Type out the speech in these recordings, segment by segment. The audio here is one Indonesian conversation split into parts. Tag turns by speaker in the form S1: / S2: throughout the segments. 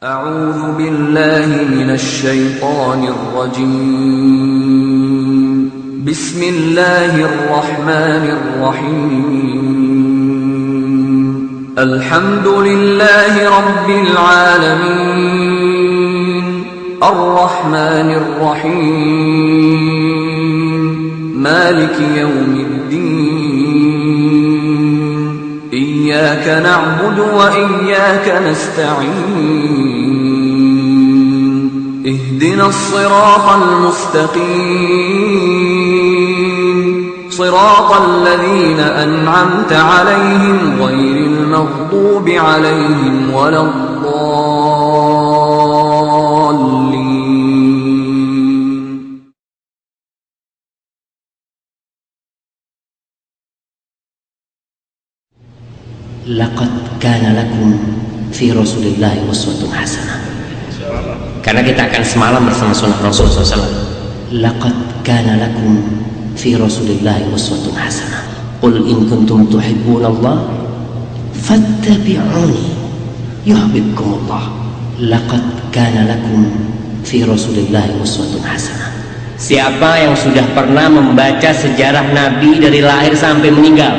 S1: أعوذ بالله من الشيطان الرجيم. بسم الله الرحمن الرحيم. الحمد لله رب العالمين. الرحمن الرحيم. مالك يوم الدين. إياك نعبد وإياك نستعين. اهدنا الصراط المستقيم. صراط الذين أنعمت عليهم غير المغضوب عليهم ولا الضالين.
S2: Laqad kana lakum fi Rasulillahi uswatun hasanah. Karena kita akan semalam bersama sunnah Rasul SAW. Laqad kana lakum fi Rasulillahi uswatun hasanah. Qul in kuntum tuhibbunallah fattabi'uni yuhibbukumullah. Laqad kana lakum fi Rasulillahi uswatun hasanah. Siapa yang sudah pernah membaca sejarah Nabi dari lahir sampai meninggal,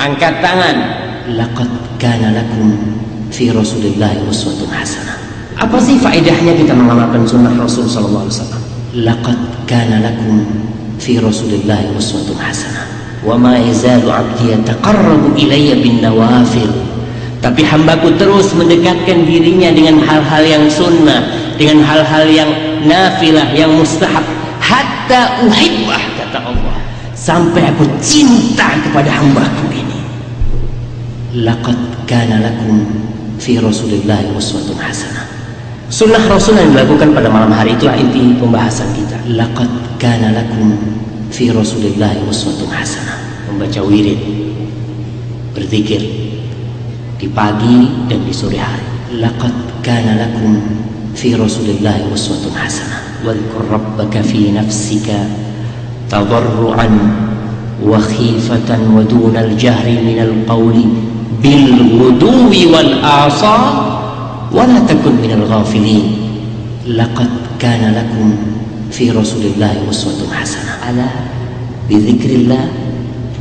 S2: angkat tangan. Laqad kana lakum fi Rasulillahi uswatun hasanah. Apa sih faedahnya kita mengamalkan sunnah Rasul sallallahu alaihi wasallam? Laqad kana lakum fi Rasulillahi uswatun hasanah. Wa ma yazalu 'abdi yataqarrabu ilayya bin nawafil. Tapi hambaku terus mendekatkan dirinya dengan hal-hal yang sunnah, dengan hal-hal yang nafilah, yang mustahab, hatta uhibbah, kata Allah, sampai aku cinta kepada hambaku ini. Laqad kana lakum fi Rasulillahi uswatun hasanah. Sunnah Rasul yang dilakukan pada malam hari itulah inti pembahasan kita. Laqad kana lakum fi Rasulillahi uswatun hasanah. Membaca wirid, berzikir di pagi dan di sore hari. Laqad kana lakum fi Rasulillahi uswatun hasanah. Wadhkur rabbaka fi nafsika tadarruan wa khifatan wa dunal jahri minal qawli bil ghuduwi wal asal wa la takun minal ghafilin. Laqad kana lakum fi Rasulillahi uswatun hasanah. Ala bi dzikrillah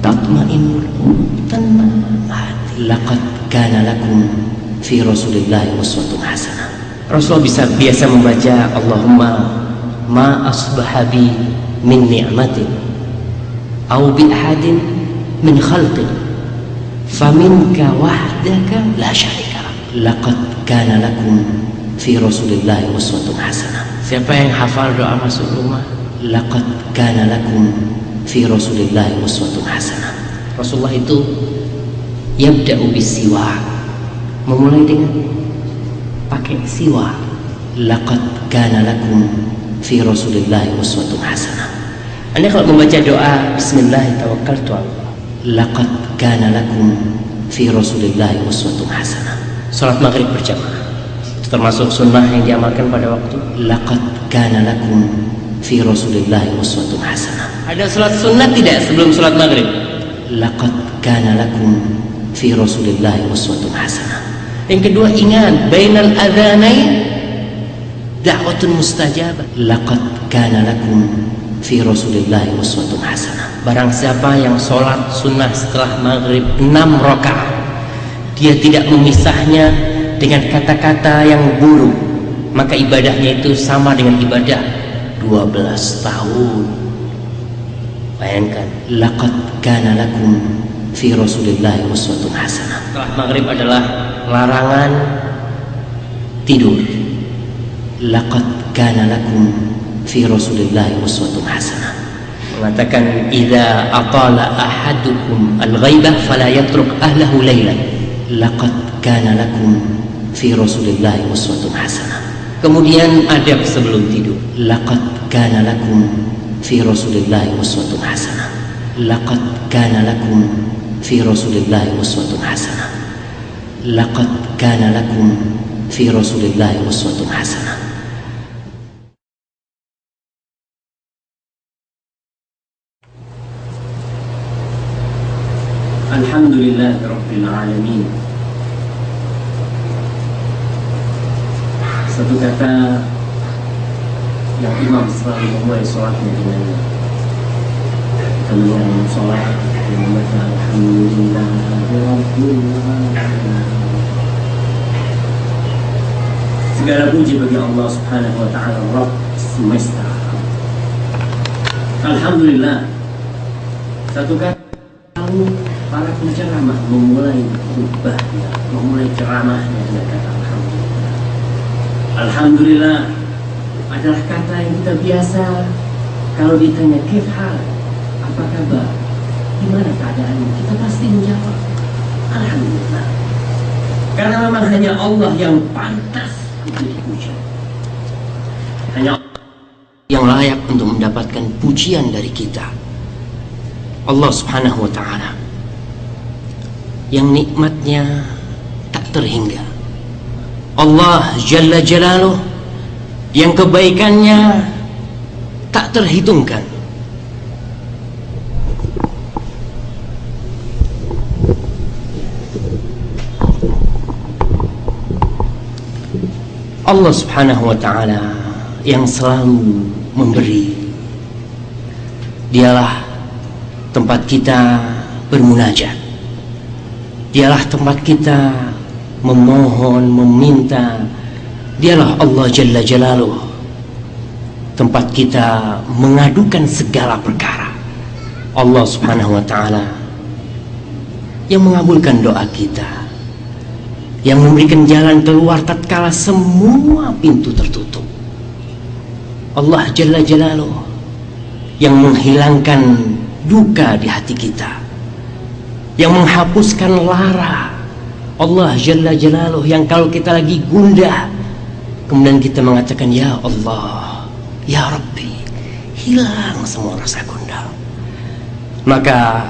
S2: tatma'innul qulub. Laqad kana lakum fi Rasulillahi uswatun hasanah. Rasulullah biasa membaca Allahumma ma asbaha bi min ni'matin aw bi ahadin min khalqin faminka wahdaka la syarika lak. Laqad kana lakum fi Rasulillahi uswatun hasanah. Siapa yang hafal doa masuk rumah? Laqad kana lakum fi Rasulillahi uswatun hasanah. Rasulullah itu yabda'u bisiwak, memulai dengan pakai siwak. Laqad kana lakum fi Rasulillahi uswatun hasanah. Anda kalau membaca doa bismillah tawakkaltu 'ala Allah, laqad kana lakum fi Rasulillahi uswatun hasanah. Salat maghrib berjamaah itu termasuk sunnah yang diamalkan pada waktu. Laqad kana lakum fi Rasulillahi uswatun hasanah. Ada salat sunnah tidak sebelum salat maghrib? Laqad kana lakum fi Rasulillahi uswatun hasanah. Yang kedua, ingat bainal adzanain da'watun mustajabah. Laqad kana lakum fi Rasulillahi uswatun hasanah. Barang siapa yang sholat sunnah setelah maghrib 6 rakaat, dia tidak memisahnya dengan kata-kata yang buruk, maka ibadahnya itu sama dengan ibadah 12 tahun. Bayangkan, laqad kana lakum fi Rasulillahi uswatun hasanah. Setelah maghrib adalah larangan tidur. Laqad kana lakum fi Rasulillahi uswatun hasanah. Mengatakan idza aqala ahadukum al-ghaibah fala yatruk ahlahu laylan. Laqad kana lakum fi Rasulillahi uswatun hasanah. Kemudian adab sebelum tidur. Laqad kana lakum fi Rasulillahi uswatun hasanah. Laqad kana lakum fi Rasulillahi uswatun hasanah. Laqad kana lakum fi Rasulillahi uswatun hasanah. Alhamdulillah Rabbil Alamin. Satu kata yang imam selalu memulai sholatnya dengan kemudian sholat yang membaca alhamdulillah segala puji bagi Allah Subhanahu wa ta'ala Rabb semesta. Alhamdulillah. Satu kata para penceramah memulai khutbahnya, memulai ceramahnya dengan kata alhamdulillah. Alhamdulillah adalah kata yang kita biasa kalau ditanya kif hal, apa kabar, gimana keadaannya, kita pasti menjawab alhamdulillah. Karena memang hanya Allah yang pantas untuk dipuji, hanya yang layak untuk mendapatkan pujian dari kita, Allah Subhanahu wa ta'ala, yang nikmatnya tak terhingga, Allah Jalla Jalaluh, yang kebaikannya tak terhitungkan. Allah Subhanahu wa ta'ala yang selalu memberi. Dialah tempat kita bermunajat, dialah tempat kita memohon, meminta. Dialah Allah Jalla Jalaluh, tempat kita mengadukan segala perkara. Allah Subhanahu wa ta'ala yang mengabulkan doa kita, yang memberikan jalan keluar tatkala semua pintu tertutup. Allah Jalla Jalaluh yang menghilangkan duka di hati kita, yang menghapuskan lara. Allah Jalla Jalaluh yang kalau kita lagi gundah, kemudian kita mengatakan ya Allah, ya Rabbi, hilang semua rasa gundah. Maka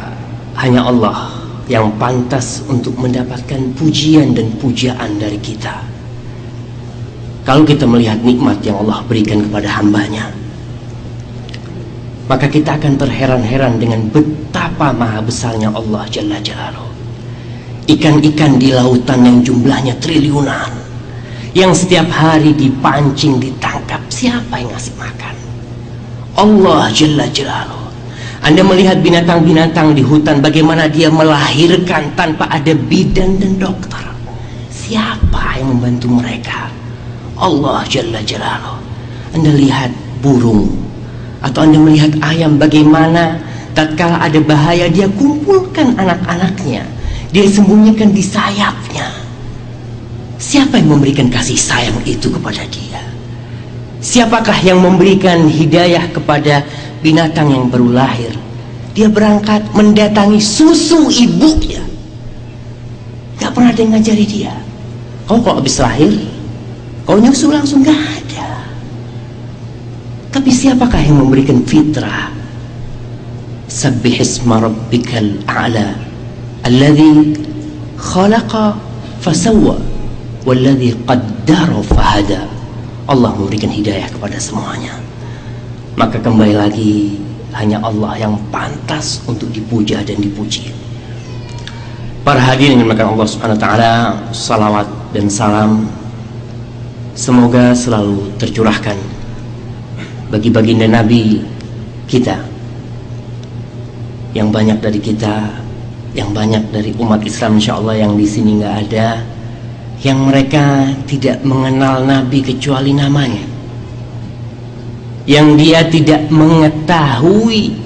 S2: hanya Allah yang pantas untuk mendapatkan pujian dan pujaan dari kita. Kalau kita melihat nikmat yang Allah berikan kepada hambanya, maka kita akan terheran-heran dengan betapa maha besarnya Allah Jalla Jalaluh. Ikan-ikan di lautan yang jumlahnya triliunan, yang setiap hari dipancing, ditangkap, siapa yang ngasih makan? Allah Jalla Jalaluh. Anda melihat binatang-binatang di hutan, bagaimana dia melahirkan tanpa ada bidan dan dokter. Siapa yang membantu mereka? Allah Jalla Jalaluh. Anda lihat burung, atau Anda melihat ayam, bagaimana tatkala ada bahaya dia kumpulkan anak-anaknya, dia sembunyikan di sayapnya. Siapa yang memberikan kasih sayang itu kepada dia? Siapakah yang memberikan hidayah kepada binatang yang baru lahir? Dia berangkat mendatangi susu ibunya, gak pernah ada yang ngajari dia. Kau kalau habis lahir, kau nyusu langsung, gak ada. Tapi siapakah yang memberikan fitrah? Sabbihisma rabbikal a'la alladhi khalaqa fasawwa walladhi qaddara fahada. Allah memberikan hidayah kepada semuanya. Maka kembali lagi, hanya Allah yang pantas untuk dipuja dan dipuji. Para hadirin yang dimuliakan Allah Subhanahu wa ta'ala, salawat dan salam semoga selalu tercurahkan bagi baginda Nabi kita, yang banyak dari kita, yang banyak dari umat Islam insyaallah yang di sini nggak ada, yang mereka tidak mengenal Nabi kecuali namanya, yang dia tidak mengetahui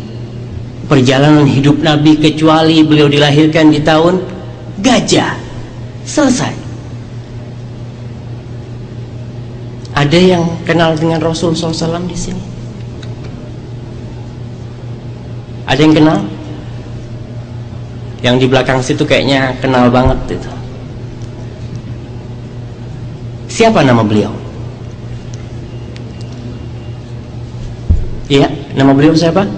S2: perjalanan hidup Nabi kecuali beliau dilahirkan di tahun gajah. Selesai. Ada yang kenal dengan Rasul SAW di sini? Ada yang kenal? Yang di belakang situ kayaknya kenal banget itu. Siapa nama beliau? Iya, nama beliau siapa?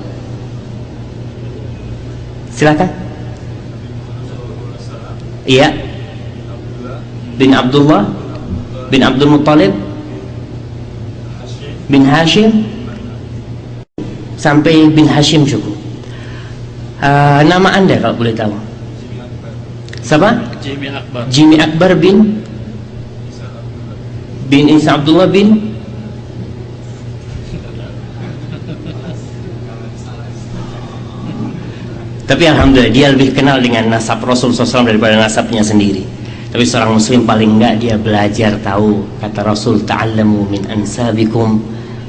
S2: Silakan. Iya. Bin Abdullah bin Abdul Muttalib bin Hashim sampai bin Hashim cukup. Nama Anda kalau boleh tahu? Siapa? Jimmy Akbar bin bin Isa Abdullah bin tapi alhamdulillah dia lebih kenal dengan nasab Rasul SAW daripada nasabnya sendiri. Tapi seorang muslim paling enggak dia belajar tahu, kata Rasul, ta'allamu min ansabikum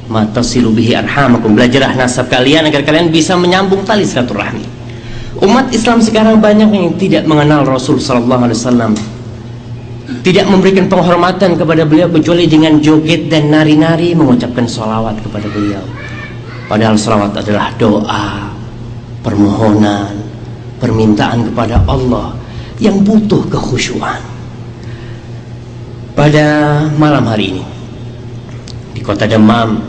S2: ma tasilu bihi arhamakum, belajarlah nasab kalian agar kalian bisa menyambung tali silaturahmi. Umat Islam sekarang banyak yang tidak mengenal Rasul SAW, tidak memberikan penghormatan kepada beliau kecuali dengan joget dan nari-nari mengucapkan sholawat kepada beliau. Padahal sholawat adalah doa, permohonan, permintaan kepada Allah yang butuh kekhusyuan. Pada malam hari ini di kota Demam,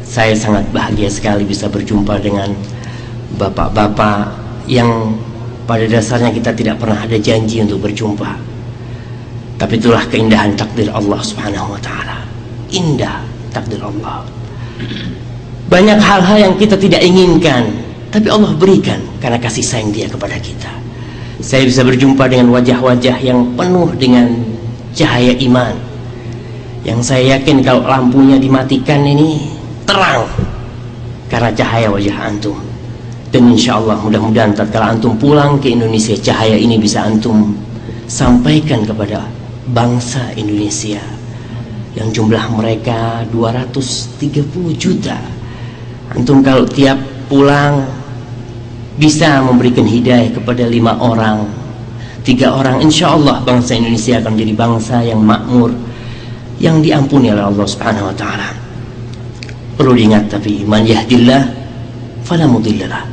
S2: saya sangat bahagia sekali bisa berjumpa dengan bapak-bapak yang pada dasarnya kita tidak pernah ada janji untuk berjumpa. Tapi itulah keindahan takdir Allah Subhanahu wa ta'ala. Indah takdir Allah. Banyak hal-hal yang kita tidak inginkan, tapi Allah berikan karena kasih sayang Dia kepada kita. Saya bisa berjumpa dengan wajah-wajah yang penuh dengan cahaya iman, yang saya yakin kalau lampunya dimatikan ini terang karena cahaya wajah antum. Dan insya Allah mudah-mudahan tatkala antum pulang ke Indonesia, cahaya ini bisa antum sampaikan kepada bangsa Indonesia yang jumlah mereka 230 juta. Antum kalau tiap pulang bisa memberikan hidayah kepada 5 orang, 3 orang, insya Allah bangsa Indonesia akan menjadi bangsa yang makmur, yang diampuni oleh Allah Subhanahu wa ta'ala. Perlu diingat tapi, man yahdillah fala mudhillalah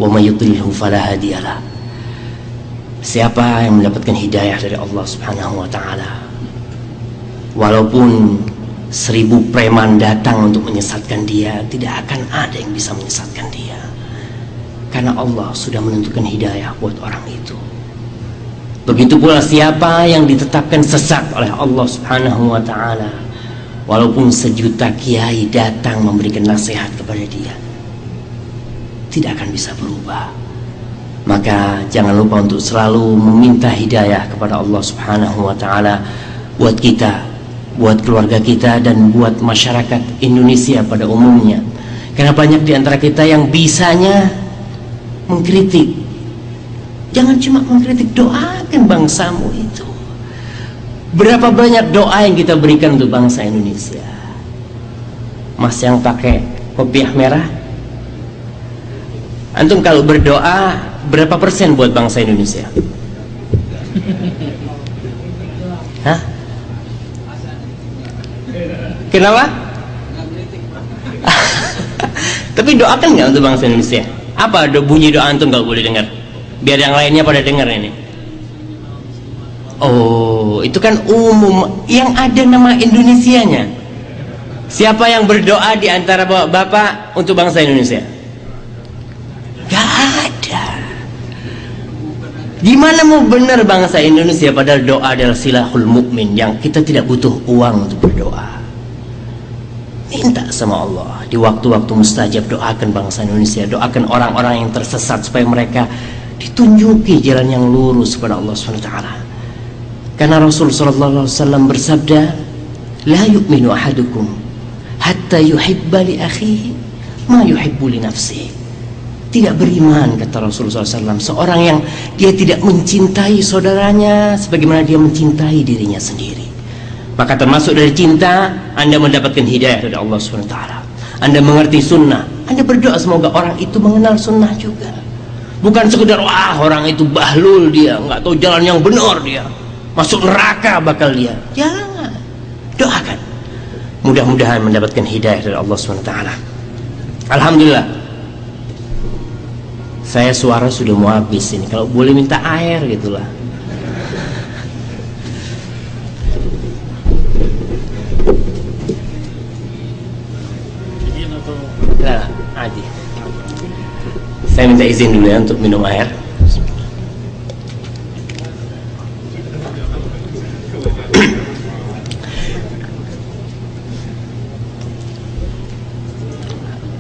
S2: wa may yudlilhu fala hadiyalah. Siapa yang mendapatkan hidayah dari Allah Subhanahu wa ta'ala, walaupun 1000 preman datang untuk menyesatkan dia, tidak akan ada yang bisa menyesatkan dia, karena Allah sudah menentukan hidayah buat orang itu. Begitu pula siapa yang ditetapkan sesat oleh Allah Subhanahu wa ta'ala, walaupun 1 juta kiai datang memberikan nasihat kepada dia, tidak akan bisa berubah. Maka jangan lupa untuk selalu meminta hidayah kepada Allah Subhanahu wa ta'ala buat kita, buat keluarga kita, dan buat masyarakat Indonesia pada umumnya. Karena banyak di antara kita yang bisanya mengkritik. Jangan cuma mengkritik, doakan bangsamu itu. Berapa banyak doa yang kita berikan untuk bangsa Indonesia. Mas yang pakai kopiah merah, antum kalau berdoa berapa persen buat bangsa Indonesia? Hah? Kenapa? Tapi doakan nggak untuk bangsa Indonesia? Apa bunyi doa antum kalau boleh dengar? Biar yang lainnya pada dengar ini. Oh, itu kan umum, yang ada nama Indonesianya. Siapa yang berdoa di antara bapak untuk bangsa Indonesia? Gak ada. Gimana mau benar bangsa Indonesia padahal doa adalah silahul mukmin, yang kita tidak butuh uang untuk berdoa. Minta sama Allah di waktu-waktu mustajab, doakan bangsa Indonesia, doakan orang-orang yang tersesat supaya mereka ditunjuki jalan yang lurus kepada Allah SWT. Karena Rasul sallallahu alaihi wasallam bersabda, la yu'minu ahadukum hatta yuhibba li akhihi ma yuhibbu li nafsihi. Tidak beriman, kata Rasulullah SAW, seorang yang dia tidak mencintai saudaranya sebagaimana dia mencintai dirinya sendiri. Maka termasuk dari cinta, Anda mendapatkan hidayah dari Allah SWT. Anda mengerti sunnah, Anda berdoa semoga orang itu mengenal sunnah juga. Bukan sekedar, wah orang itu bahlul dia, nggak tahu jalan yang benar dia, masuk neraka bakal dia. Jangan, doakan. Mudah-mudahan mendapatkan hidayah dari Allah SWT. Alhamdulillah, saya suara sudah mau habis ini. Kalau boleh minta air gitulah. Nah, Adi, saya minta izin dulu ya untuk minum air.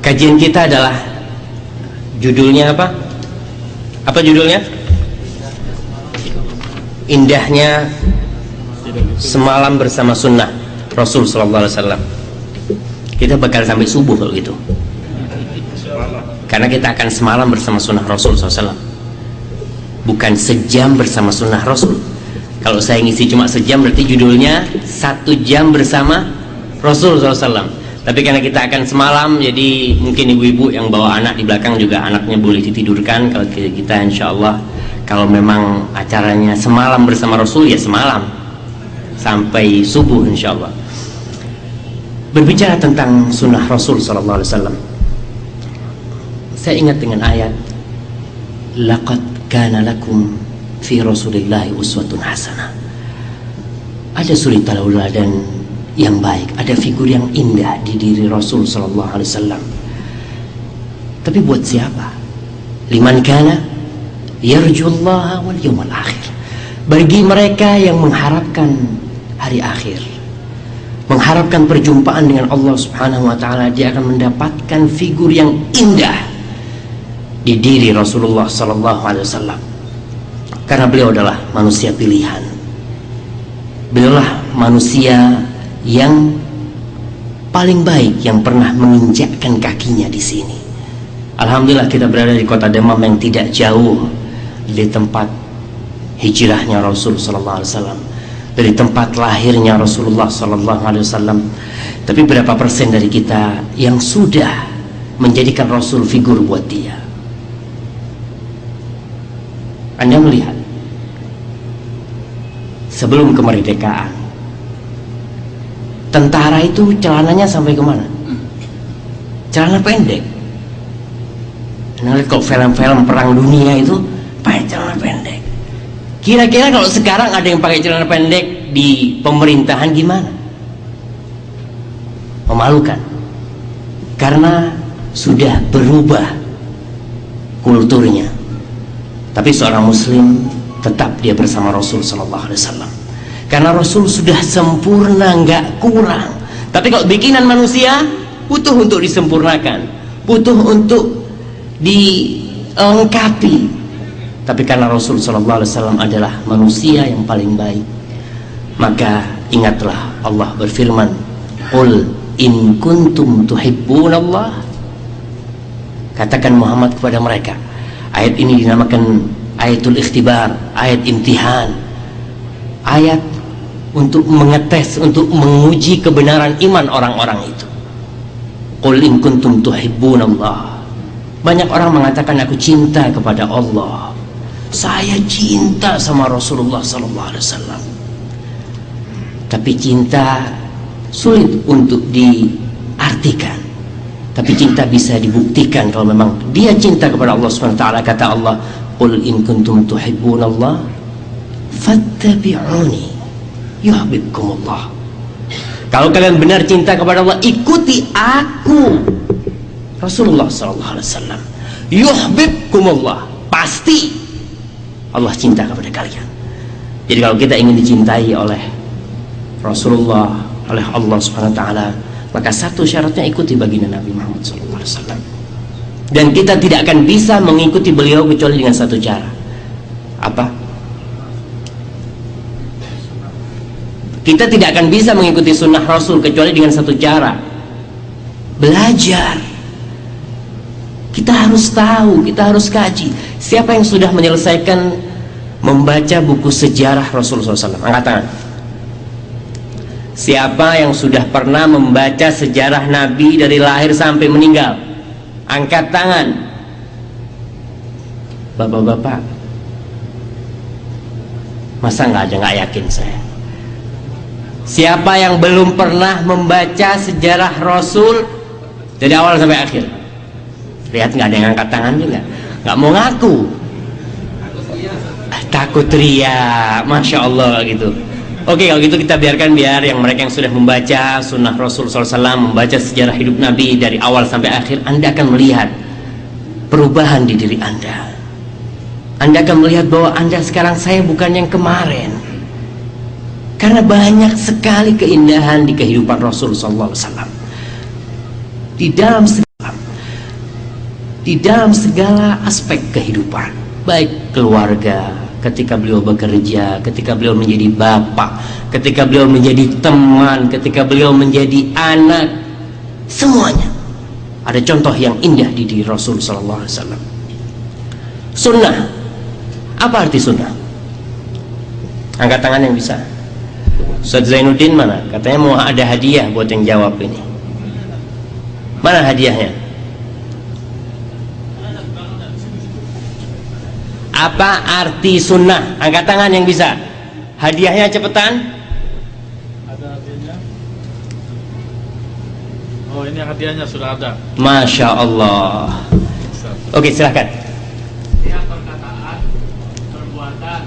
S2: Kajian kita adalah, judulnya apa? Apa judulnya? Indahnya semalam bersama sunnah Rasul Sallallahu Alaihi Wasallam, kita bakal sampai subuh kalau gitu. Karena kita akan semalam bersama sunnah Rasul SAW, bukan sejam bersama sunnah Rasul. Kalau saya ngisi cuma sejam berarti judulnya 1 jam bersama Rasul SAW. Tapi karena kita akan semalam, jadi mungkin ibu-ibu yang bawa anak di belakang juga anaknya boleh ditidurkan. Kalau kita insya Allah, kalau memang acaranya semalam bersama Rasul, ya semalam sampai subuh insya Allah. Berbicara tentang sunnah Rasul SAW, saya ingat dengan ayat laqad kana lakum fi rasulillahi uswatun hasanah. Ada suri tauladan yang baik, ada figur yang indah di diri Rasul sallallahu alaihi wasallam. Tapi buat siapa? Liman kana yarjullaha wal yawmal akhir. Bagi mereka yang mengharapkan hari akhir, mengharapkan perjumpaan dengan Allah Subhanahu wa taala, dia akan mendapatkan figur yang indah di diri Rasulullah sallallahu alaihi wasallam. Karena beliau adalah manusia pilihan. Beliaulah manusia yang paling baik yang pernah menginjakkan kakinya di sini. Alhamdulillah kita berada di kota Demam yang tidak jauh dari tempat hijrahnya Rasul sallallahu alaihi wasallam, dari tempat lahirnya Rasulullah sallallahu alaihi wasallam. Tapi berapa persen dari kita yang sudah menjadikan Rasul figur buat dia? Anda melihat sebelum kemerdekaan, tentara itu celananya sampai kemana? Celana pendek. Nah, kalau film-film perang dunia itu pakai celana pendek. Kira-kira kalau sekarang ada yang pakai celana pendek di pemerintahan gimana? Memalukan. Karena sudah berubah kulturnya. Tapi seorang muslim tetap dia bersama Rasul sallallahu alaihi wasallam. Karena Rasul sudah sempurna, nggak kurang. Tapi kalau bikinan manusia butuh untuk disempurnakan, butuh untuk dilengkapi. Tapi karena Rasul sallallahu alaihi wasallam adalah manusia yang paling baik, maka ingatlah Allah berfirman, "Qul in kuntum tuhibbunallah." Katakan Muhammad kepada mereka. Ayat ini dinamakan ayatul ikhtibar, ayat imtihan, ayat untuk mengetes, untuk menguji kebenaran iman orang-orang itu. Qul in kuntum tuhibbunallah. Banyak orang mengatakan aku cinta kepada Allah, saya cinta sama Rasulullah sallallahu alaihi wasallam. Tapi cinta sulit untuk diartikan. Tapi cinta bisa dibuktikan kalau memang dia cinta kepada Allah Subhanahu wa taala. Kata Allah, "Qul in kuntum tuhibbunallah fattabi'uni yuhibbukumullah." Kalau kalian benar cinta kepada Allah, ikuti aku, Rasulullah sallallahu alaihi wasallam. Yuhibbukumullah, pasti Allah cinta kepada kalian. Jadi kalau kita ingin dicintai oleh Rasulullah, oleh Allah Subhanahu wa taala, maka satu syaratnya ikuti baginda Nabi Muhammad SAW. Dan kita tidak akan bisa mengikuti beliau kecuali dengan satu cara. Apa? Kita tidak akan bisa mengikuti sunnah Rasul kecuali dengan satu cara. Belajar. Kita harus tahu, kita harus kaji. Siapa yang sudah menyelesaikan membaca buku sejarah Rasul SAW? Angkat tangan. Siapa yang sudah pernah membaca sejarah Nabi dari lahir sampai meninggal? Angkat tangan. Bapak-bapak, masa nggak ada, nggak yakin saya. Siapa yang belum pernah membaca sejarah Rasul dari awal sampai akhir? Lihat nggak ada yang angkat tangan juga, nggak mau ngaku. Takut ria, masya Allah gitu. Oke, kalau gitu kita biarkan biar yang mereka yang sudah membaca sunnah Rasul SAW, membaca sejarah hidup Nabi dari awal sampai akhir, Anda akan melihat perubahan di diri Anda. Anda akan melihat bahwa Anda sekarang saya bukan yang kemarin. Karena banyak sekali keindahan di kehidupan Rasul SAW. Di dalam segala aspek kehidupan, baik keluarga, ketika beliau bekerja, ketika beliau menjadi bapak, ketika beliau menjadi teman, ketika beliau menjadi anak, semuanya ada contoh yang indah di diri Rasul sallallahu alaihi wasallam. Sunnah. Apa arti sunnah? Angkat tangan yang bisa. Ustaz Zainuddin mana? Katanya mau ada hadiah buat yang jawab ini. Mana hadiahnya? Apa arti sunnah? Angkat tangan yang bisa. Hadiahnya cepetan.
S3: Ada hadiahnya. Oh, ini hadiahnya sudah ada.
S2: Masya Allah. Oke, silahkan.
S4: Setiap perkataan, perbuatan,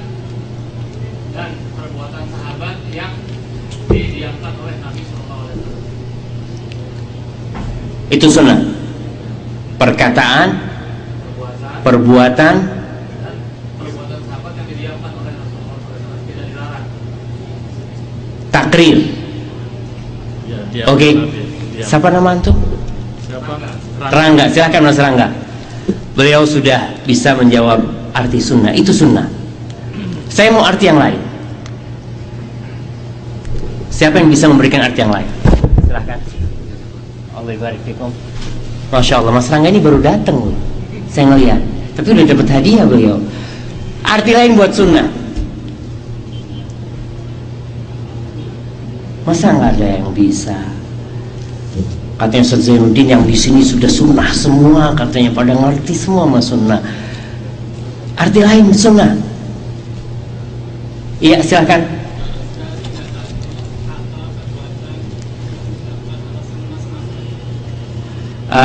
S4: dan perbuatan sahabat yang didiamkan oleh Nabi SAW.
S2: Itu sunnah. Perkataan, perbuatan,
S4: Dan perbuatan sahabat yang didiamkan oleh Rasulullah SAW tidak dilarang.
S2: takrir.
S3: Ya, dia
S2: Oke.
S3: dia.
S2: Siapa nama antum?
S3: Siapa?
S2: Rangga, silahkan Mas Rangga. Beliau sudah bisa menjawab arti sunnah. Itu sunnah. Saya mau arti yang lain. Siapa yang bisa memberikan arti yang lain? Silahkan. Allah barik fikum. Masya Allah, Mas Rangga ini baru datang loh. Saya ngeliat, tapi udah dapat hadiah beliau. Arti lain buat sunnah. Masa nggak ada yang bisa? Katanya Ustaz Zainuddin yang di sini sudah sunnah semua, katanya pada ngerti semua mas sunnah. Arti lain sunnah. Iya, silakan.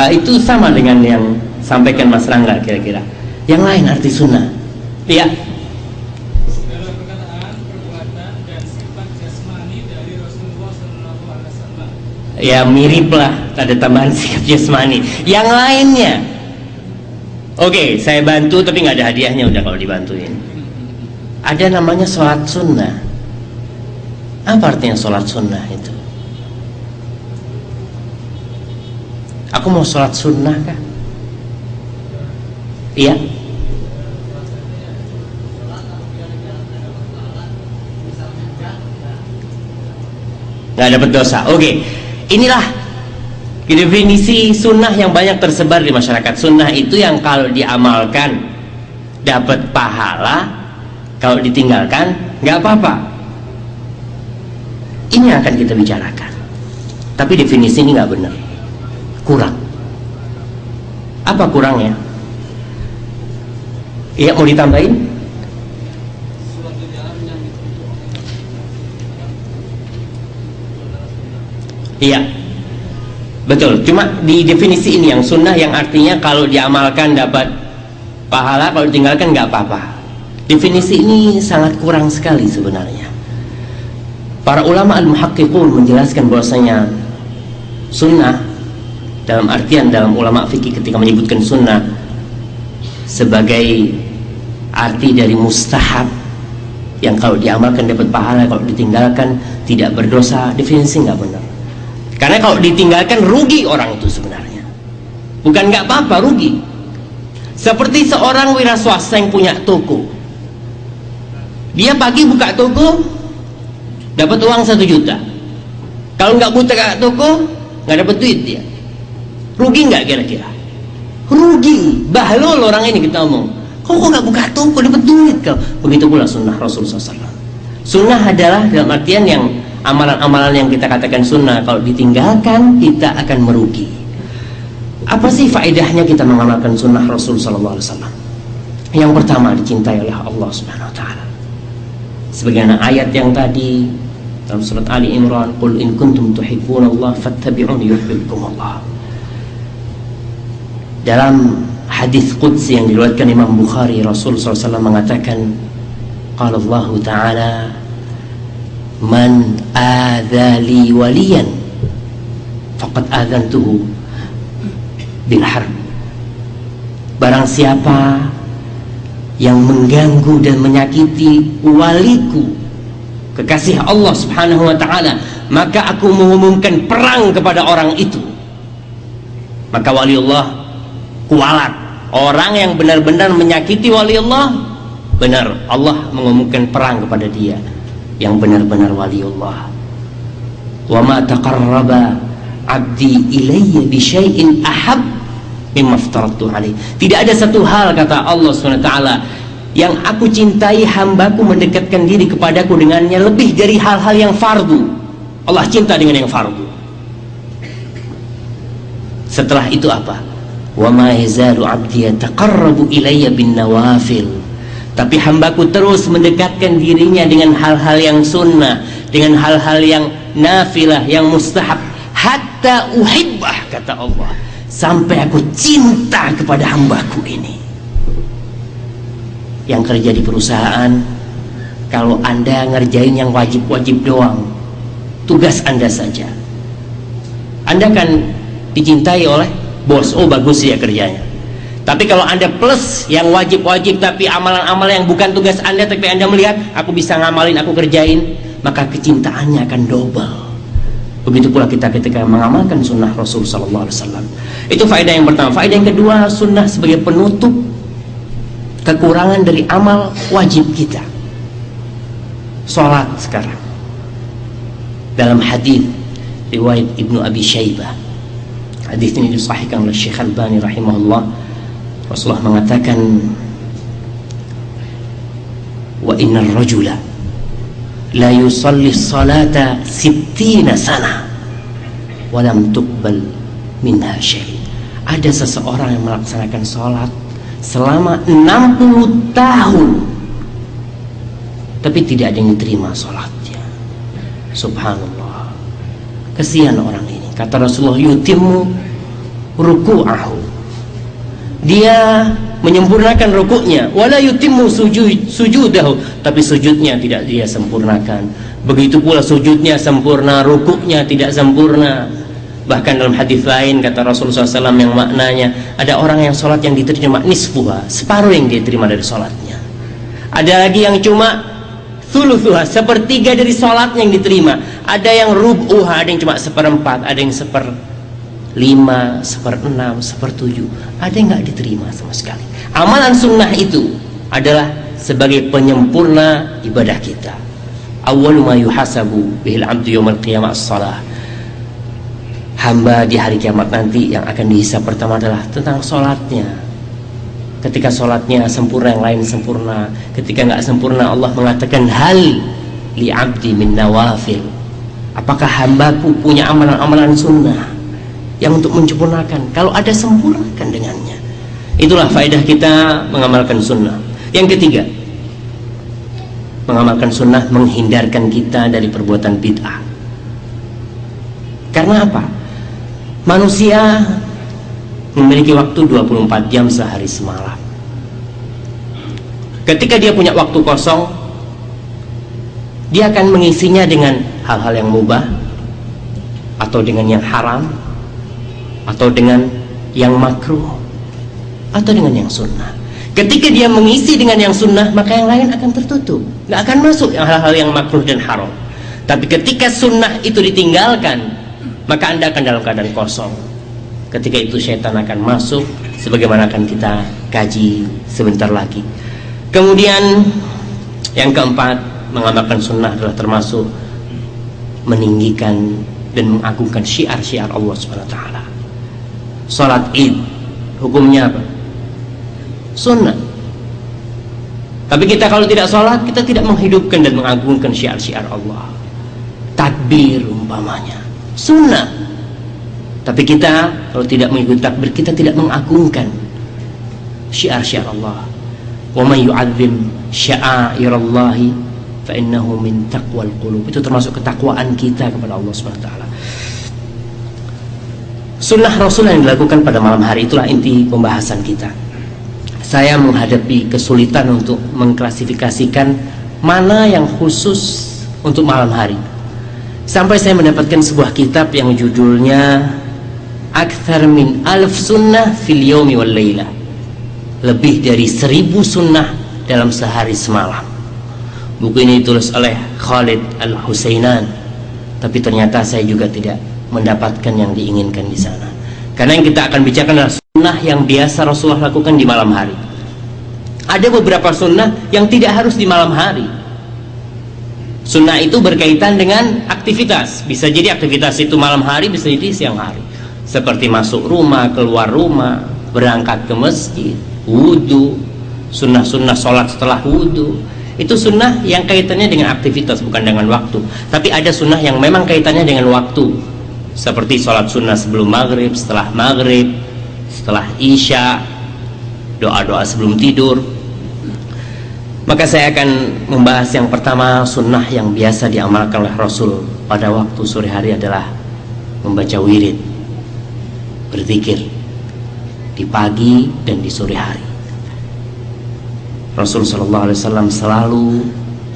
S2: Itu sama dengan yang sampaikan Mas Rangga kira-kira. Yang lain arti sunnah. Iya.
S4: Segala perkataan, perbuatan, dan sifat jasmani dari Rasulullah SAW.
S2: Ya mirip lah, ada tambahan sikap jasmani. Yang lainnya, oke, saya bantu tapi nggak ada hadiahnya udah kalau dibantuin. Ada namanya sholat sunnah. Apa artinya sholat sunnah itu? Aku mau sholat sunnah kah? Iya. Nggak dapat dosa. Oke. Inilah definisi sunnah yang banyak tersebar di masyarakat. Sunnah itu yang kalau diamalkan dapat pahala, kalau ditinggalkan nggak apa-apa. Ini yang akan kita bicarakan. Tapi definisi ini nggak benar, kurang. Apa kurangnya? Iya, mau ditambahin? Iya, betul. Cuma di definisi ini yang sunnah yang artinya kalau diamalkan dapat pahala, kalau ditinggalkan nggak apa-apa. Definisi ini sangat kurang sekali sebenarnya. Para ulama al-muhaqqiqun menjelaskan bahwasanya sunnah dalam artian dalam ulama fikih ketika menyebutkan sunnah sebagai arti dari mustahab yang kalau diamalkan dapat pahala, kalau ditinggalkan tidak berdosa. Definisi nggak benar. Karena kalau ditinggalkan rugi orang itu sebenarnya. Bukan nggak apa-apa, rugi. Seperti seorang wira swasta yang punya toko. Dia pagi buka toko, dapat uang 1 juta. Kalau nggak buka toko, nggak dapat duit dia. Rugi nggak kira-kira? Rugi. Bahlul orang ini kita omong. Kok nggak buka toko dapat duit kau? Begitu pula sunnah Rasulullah SAW. Sunnah adalah dalam artian yang amalan-amalan yang kita katakan sunnah kalau ditinggalkan kita akan merugi. Apa sih faedahnya kita mengamalkan sunnah Rasul sallallahu alaihi wasallam? Yang pertama, dicintai oleh Allah Subhanahu wa taala. Sebagaimana ayat yang tadi dalam surat Ali Imran, "Qul in kuntum tuhibbunallaha fattabi'uni yuhibbukumullah." Dalam hadis qudsi yang diriwayatkan Imam Bukhari, Rasul sallallahu alaihi wasallam mengatakan, qala Allah Ta'ala, "Man adzali waliyan faqad adzantuhu bil harb." Barang siapa yang mengganggu dan menyakiti waliku, kekasih Allah Subhanahu wa taala, maka aku mengumumkan perang kepada orang itu. Maka wali Allah kualat. Orang yang benar-benar menyakiti wali Allah, benar Allah mengumumkan perang kepada dia yang benar-benar waliullah. Wa ma taqarraba 'abdi ilayya bi syai'in ahab mimma aftaratu alaihi. Tidak ada satu hal, kata Allah SWT, yang aku cintai hambaku mendekatkan diri kepadaku dengannya lebih dari hal-hal yang fardu. Allah cinta dengan yang fardu. Setelah itu apa? Wa ma yazalu 'abdi yataqarrabu ilayya bin nawafil. Tapi hambaku terus mendekatkan dirinya dengan hal-hal yang sunnah, dengan hal-hal yang nafilah, yang mustahab, hatta uhibbah, kata Allah, sampai aku cinta kepada hambaku ini. Yang kerja di perusahaan, kalau Anda ngerjain yang wajib-wajib doang, tugas Anda saja, Anda kan dicintai oleh bos. Oh, bagus ya kerjanya. Tapi kalau Anda plus yang wajib-wajib, tapi amalan-amalan yang bukan tugas Anda, tapi Anda melihat aku bisa ngamalin, aku kerjain, maka kecintaannya akan double. Begitu pula kita ketika mengamalkan sunnah Rasul sallallahu alaihi wasallam. Itu faedah yang pertama. Faedah yang kedua, sunnah sebagai penutup kekurangan dari amal wajib kita. Salat sekarang. Dalam hadis riwayat Ibnu Abi Syaibah, hadis ini disahihkan oleh Syekh Albani rahimahullah, Rasulullah mengatakan, wa innar rajula la yusalli salata 60 sana wa lam tuqbal minha syai'. Ada seseorang yang melaksanakan salat selama 60 tahun tapi tidak ada yang diterima salatnya. Subhanallah, kesian orang ini. Kata Rasulullah, yutimmu ruku'ahu, dia menyempurnakan rukuknya, wala yutimmu sujudahu, tapi sujudnya tidak dia sempurnakan. Begitu pula sujudnya sempurna, rukuknya tidak sempurna. Bahkan dalam hadis lain kata Rasulullah SAW yang maknanya, ada orang yang sholat yang diterima nisfuha, separuh yang dia terima dari sholatnya. Ada lagi yang cuma thuluthuha, sepertiga dari sholatnya yang diterima. Ada yang rub'uha, ada yang cuma seperempat, ada yang 1/5, 1/6, 1/7, ada yang nggak diterima sama sekali. Amalan sunnah itu adalah sebagai penyempurna ibadah kita. Awwalu ma yuhasabu bihil abdu yawmal qiyamah as-salah. Hamba di hari kiamat nanti yang akan dihisab pertama adalah tentang sholatnya. Ketika sholatnya sempurna, yang lain sempurna. Ketika nggak sempurna, Allah mengatakan hal li abdi min nawafil. Apakah hambaku punya amalan-amalan sunnah yang untuk menyempurnakan? Kalau ada, sempurnakan dengannya. Itulah faedah kita mengamalkan sunnah. Yang ketiga, mengamalkan sunnah menghindarkan kita dari perbuatan bid'ah. Karena apa? Manusia memiliki waktu 24 jam sehari semalam. Ketika dia punya waktu kosong, dia akan mengisinya dengan hal-hal yang mubah, atau dengan yang haram, atau dengan yang makruh, atau dengan yang sunnah. Ketika dia mengisi dengan yang sunnah, maka yang lain akan tertutup, nggak akan masuk hal-hal yang makruh dan haram. Tapi ketika sunnah itu ditinggalkan, maka Anda akan dalam keadaan kosong. Ketika itu syaitan akan masuk, sebagaimana akan kita kaji sebentar lagi. Kemudian yang keempat, mengamalkan sunnah adalah termasuk meninggikan dan mengagungkan syiar-syiar Allah SWT. Salat Id hukumnya apa? Sunnah. Tapi kita kalau tidak salat, kita tidak menghidupkan dan mengagungkan syiar-syiar Allah. Takbir umpamanya sunnah. Tapi kita kalau tidak mengikuti takbir, kita tidak mengagungkan syiar-syiar Allah. Wa may yu'azzim sya'airallahi fa innahu min taqwal qulub. Itu termasuk ketakwaan kita kepada Allah SWT. Sunnah Rasul yang dilakukan pada malam hari, itulah inti pembahasan kita. Saya menghadapi kesulitan untuk mengklasifikasikan mana yang khusus untuk malam hari, sampai saya mendapatkan sebuah kitab yang judulnya Akthar min alf sunnah fil yawmi wal laylah. Lebih dari 1000 sunnah dalam sehari semalam. Buku ini ditulis oleh Khalid Al-Husainan, tapi ternyata saya juga tidak mendapatkan yang diinginkan di sana. Karena yang kita akan bicarakan adalah sunnah yang biasa Rasulullah lakukan di malam hari. Ada beberapa sunnah yang tidak harus di malam hari. Sunnah itu berkaitan dengan aktivitas. Bisa jadi aktivitas itu malam hari, bisa jadi siang hari. Seperti masuk rumah, keluar rumah, berangkat ke masjid, wudhu, sunnah-sunnah sholat setelah wudhu. Itu sunnah yang kaitannya dengan aktivitas, bukan dengan waktu. Tapi ada sunnah yang memang kaitannya dengan waktu, seperti sholat sunnah sebelum maghrib, setelah maghrib, setelah isya, doa-doa sebelum tidur. Maka saya akan membahas yang pertama, sunnah yang biasa diamalkan oleh Rasul pada waktu sore hari adalah membaca wirid, berzikir di pagi dan di sore hari. Rasul sallallahu alaihi wasallam selalu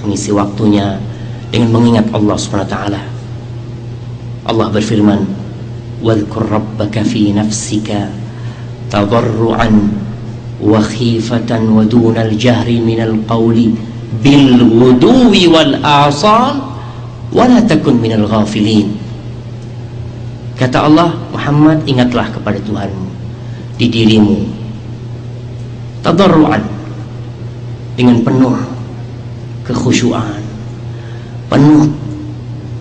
S2: mengisi waktunya dengan mengingat Allah Subhanahu wa taala. Allah berfirman, "Wadhkur rabbaka fi nafsika tadarruan wa khifatan wa dunal jahri minal qawli bil ghuduwi wal asal wa la takun minal ghafilin." Kata Allah, Muhammad, ingatlah kepada Tuhanmu di dirimu tadarruan, dengan penuh kekhusyuan, penuh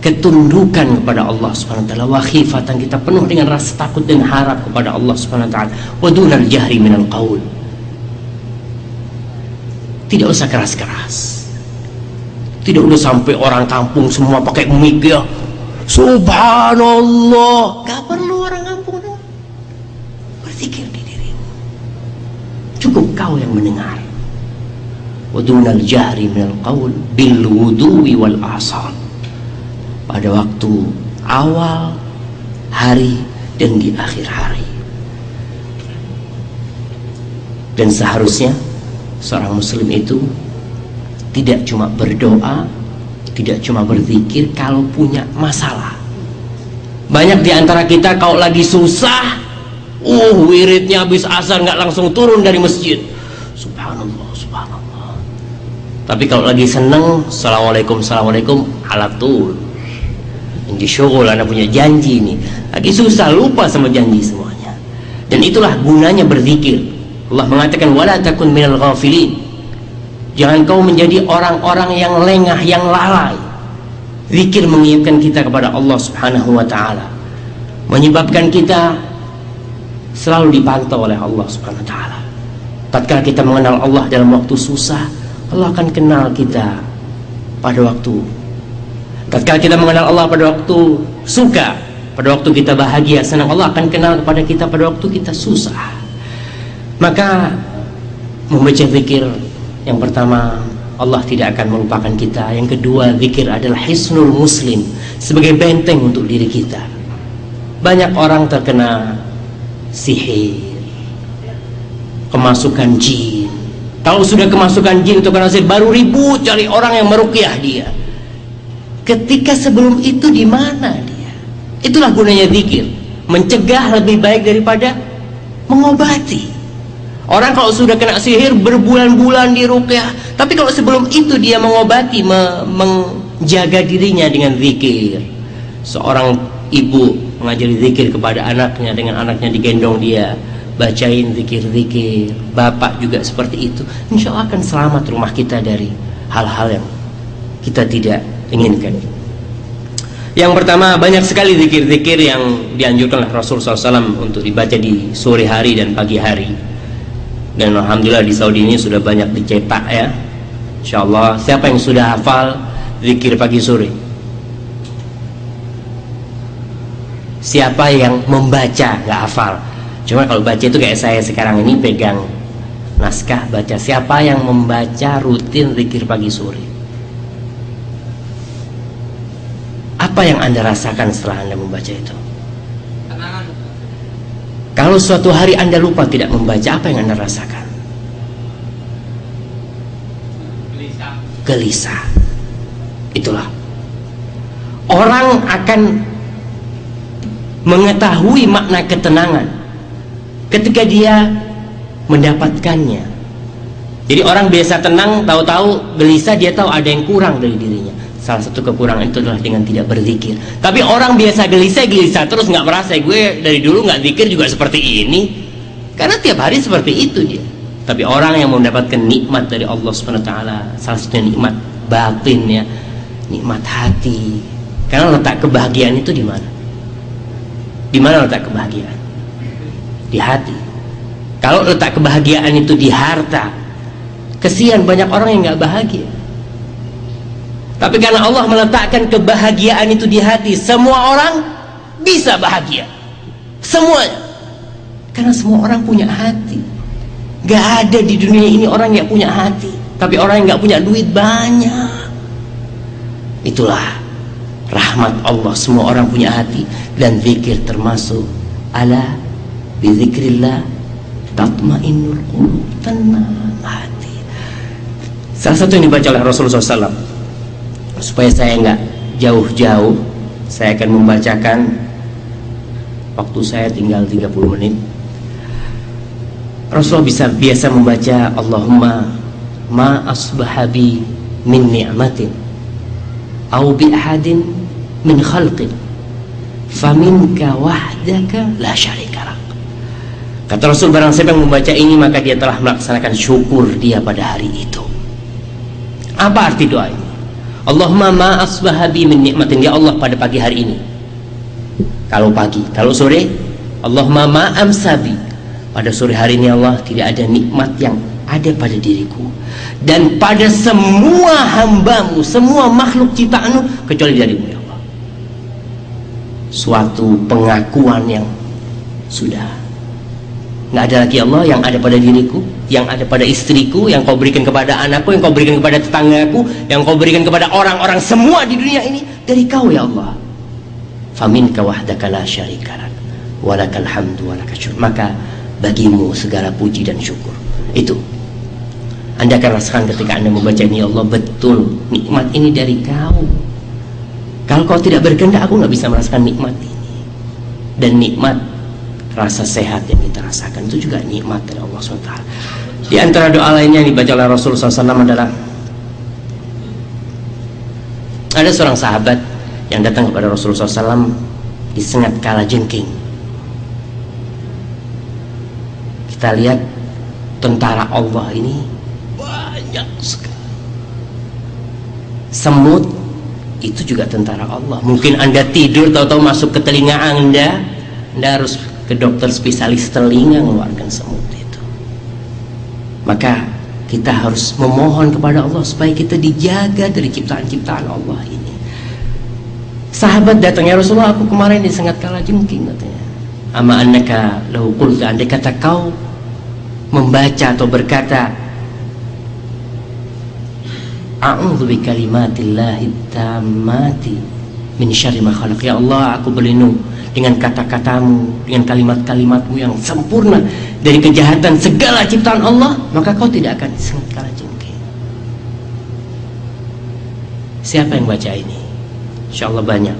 S2: ketundukan kepada Allah Subhanahu wa taala, wa khifatan, kita penuh dengan rasa takut dan harap kepada Allah Subhanahu wa taala, wa dunal jahri minal qaul, tidak usah keras-keras, tidak usah sampai orang kampung semua pakai mic ya, subhanallah, gak perlu orang kampung dong. Berzikir di dirimu, cukup kau yang mendengar. Wa dunal jahri minal qaul bil wuduwi wal asal, pada waktu awal hari dan di akhir hari. Dan seharusnya seorang muslim itu tidak cuma berdoa, tidak cuma berzikir kalau punya masalah. Banyak di antara kita kalau lagi susah, wiridnya habis asar nggak langsung turun dari masjid, subhanallah, subhanallah. Tapi kalau lagi seneng, assalamualaikum, assalamualaikum, alatul. Ini syukur, anda punya janji nih. Lagi susah, lupa sama janji semuanya. Dan itulah gunanya berzikir. Allah mengatakan, wala takun minal ghafilin, jangan kau menjadi orang-orang yang lengah, yang lalai. Zikir mengingatkan kita kepada Allah Subhanahu wa ta'ala, menyebabkan kita selalu dipantau oleh Allah Subhanahu wa ta'ala. Tatkala kita mengenal Allah dalam waktu susah, Allah akan kenal kita pada waktu. Tatkala kita mengenal Allah pada waktu suka, pada waktu kita bahagia, senang, Allah akan kenal kepada kita pada waktu kita susah. Maka membaca zikir, yang pertama, Allah tidak akan melupakan kita. Yang kedua, zikir adalah hisnul muslim, sebagai benteng untuk diri kita. Banyak orang terkena sihir, kemasukan jin. Kalau sudah kemasukan jin atau kena sihir, baru ribut cari orang yang meruqyah dia. Ketika sebelum itu di mana dia? Itulah gunanya zikir, mencegah lebih baik daripada mengobati. Orang kalau sudah kena sihir berbulan-bulan di ruqyah, tapi kalau sebelum itu dia mengobati, menjaga dirinya dengan zikir. Seorang ibu mengajari zikir kepada anaknya, dengan anaknya digendong dia, bacain zikir-zikir. Bapak juga seperti itu. Insya Allah akan selamat rumah kita dari hal-hal yang kita tidak inginkan. Yang pertama, banyak sekali zikir-zikir yang dianjurkan oleh Rasulullah SAW untuk dibaca di sore hari dan pagi hari. Dan alhamdulillah di Saudi ini sudah banyak dicetak ya. Insyaallah, siapa yang sudah hafal zikir pagi sore? Siapa yang membaca nggak hafal? Cuma kalau baca itu kayak saya sekarang ini pegang naskah baca. Siapa yang membaca rutin zikir pagi sore? Apa yang Anda rasakan setelah Anda membaca itu? Kalau suatu hari Anda lupa tidak membaca, apa yang Anda rasakan? Gelisah. Itulah. Orang akan mengetahui makna ketenangan ketika dia mendapatkannya. Jadi orang biasa tenang, tahu-tahu gelisah, dia tahu ada yang kurang dari dirinya. Salah satu kekurangan itu adalah dengan tidak berzikir. Tapi orang biasa gelisah terus, nggak merasa gue dari dulu nggak zikir juga seperti ini. Karena tiap hari seperti itu dia. Tapi orang yang mendapatkan nikmat dari Allah SWT, salah satunya nikmat batin ya, nikmat hati. Karena letak kebahagiaan itu di mana? Di mana letak kebahagiaan? Di hati. Kalau letak kebahagiaan itu di harta, kesian banyak orang yang nggak bahagia. Tapi karena Allah meletakkan kebahagiaan itu di hati, semua orang bisa bahagia. Semuanya. Karena semua orang punya hati. Gak ada di dunia ini orang yang punya hati. Tapi orang yang gak punya duit banyak. Itulah rahmat Allah. Semua orang punya hati. Dan zikir termasuk. Ala bizikrillah tatmainnul qulub. Tenang hati. Salah satu yang dibaca oleh Rasulullah SAW, supaya saya gak jauh-jauh, saya akan membacakan. Waktu saya tinggal 30 menit. Rasulullah biasa membaca Allahumma ma asbahabi min ni'matin au bi ahadin min khalqin faminka wahdaka la syarika lak. Kata Rasul, barang siapa yang membaca ini maka dia telah melaksanakan syukur dia pada hari itu. Apa arti doa ini? Allahumma ma asbahabi min ni'matin, ya Allah pada pagi hari ini. Kalau pagi, kalau sore Allahumma ma amsabi, pada sore hari ini Allah tidak ada nikmat yang ada pada diriku dan pada semua hambamu, semua makhluk ciptaanmu kecuali darimu ya Allah. Suatu pengakuan yang sudah nggak ada lagi Allah yang ada pada diriku, yang ada pada istriku, yang kau berikan kepada anakku, yang kau berikan kepada tetanggaku, yang kau berikan kepada orang-orang semua di dunia ini dari kau ya Allah. Faminka wahdaka la syarika lak walakal hamdu walakal syukur. Maka bagimu segala puji dan syukur. Itu Anda akan rasakan ketika Anda membaca ini, ya Allah, betul nikmat ini dari kau. Kalau kau tidak berkehendak, aku nggak bisa merasakan nikmat ini. Dan nikmat rasa sehat yang kita rasakan itu juga nikmat dari Allah SWT. Di antara doa lainnya yang dibaca oleh Rasulullah SAW adalah, ada seorang sahabat yang datang kepada Rasulullah SAW disengat kala jengking. Kita lihat tentara Allah ini banyak sekali. Semut itu juga tentara Allah. Mungkin Anda tidur tahu-tahu masuk ke telinga Anda harus ke dokter spesialis telinga mengeluarkan semut itu. Maka kita harus memohon kepada Allah supaya kita dijaga dari ciptaan-ciptaan Allah ini. Sahabat datang, ya Rasulullah, aku kemarin disengat kala jengking, katanya. Ama annaka lahu qulta, andai kata kau membaca atau berkata a'udzu bikalimatillahi tammati min syarri ma khalaq, ya Allah aku berlindung dengan kata-katamu, dengan kalimat-kalimatmu yang sempurna dari kejahatan segala ciptaan Allah, maka kau tidak akan disengat kala jengking. Siapa yang baca ini? Insyaallah banyak,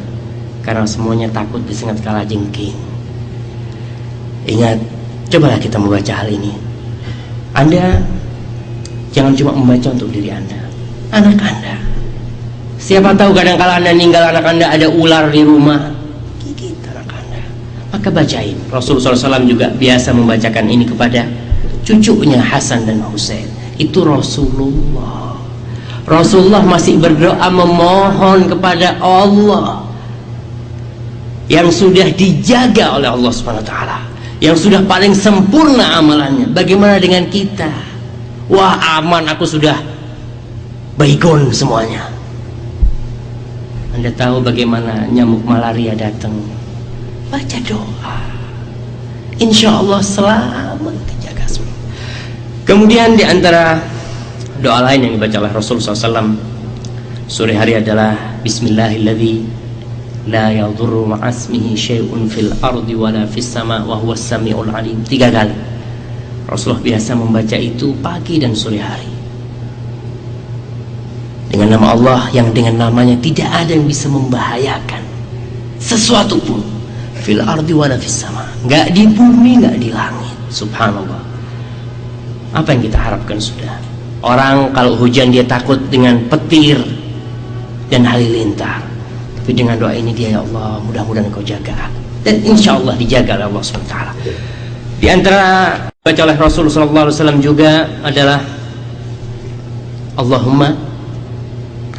S2: karena semuanya takut disengat kala jengking. Ingat, cobalah kita membaca hal ini. Anda jangan cuma membaca untuk diri Anda, anak Anda. Siapa tahu kadang-kala Anda meninggal, anak Anda ada ular di rumah, gigit anak Anda. Maka bacain. Rasulullah SAW juga biasa membacakan ini kepada cucunya Hasan dan Husain. Itu Rasulullah. Rasulullah masih berdoa memohon kepada Allah yang sudah dijaga oleh Allah SWT, yang sudah paling sempurna amalannya. Bagaimana dengan kita? Wah, aman, aku sudah baygon semuanya. Anda tahu bagaimana nyamuk malaria datang? Baca doa, insya Allah selamat, terjaga semua. Kemudian di antara doa lain yang dibaca oleh Rasulullah SAW sore hari adalah Bismillahilladzi la yadurru ma'asmihi syai'un fil ardi wala fis sama wa huwas samiul alim. 3 kali Rasulullah biasa membaca itu pagi dan sore hari, dengan nama Allah yang dengan namanya tidak ada yang bisa membahayakan sesuatu pun, fil ardi wala fis sama, enggak di bumi, enggak di langit. Subhanallah. Apa yang kita harapkan sudah? Orang kalau hujan dia takut dengan petir dan halilintar, tapi dengan doa ini dia, ya Allah, mudah-mudahan Engkau jaga, dan insya Allah dijaga oleh Allah SWT. Di antara baca oleh Rasul sallallahu alaihi wasallam juga adalah Allahumma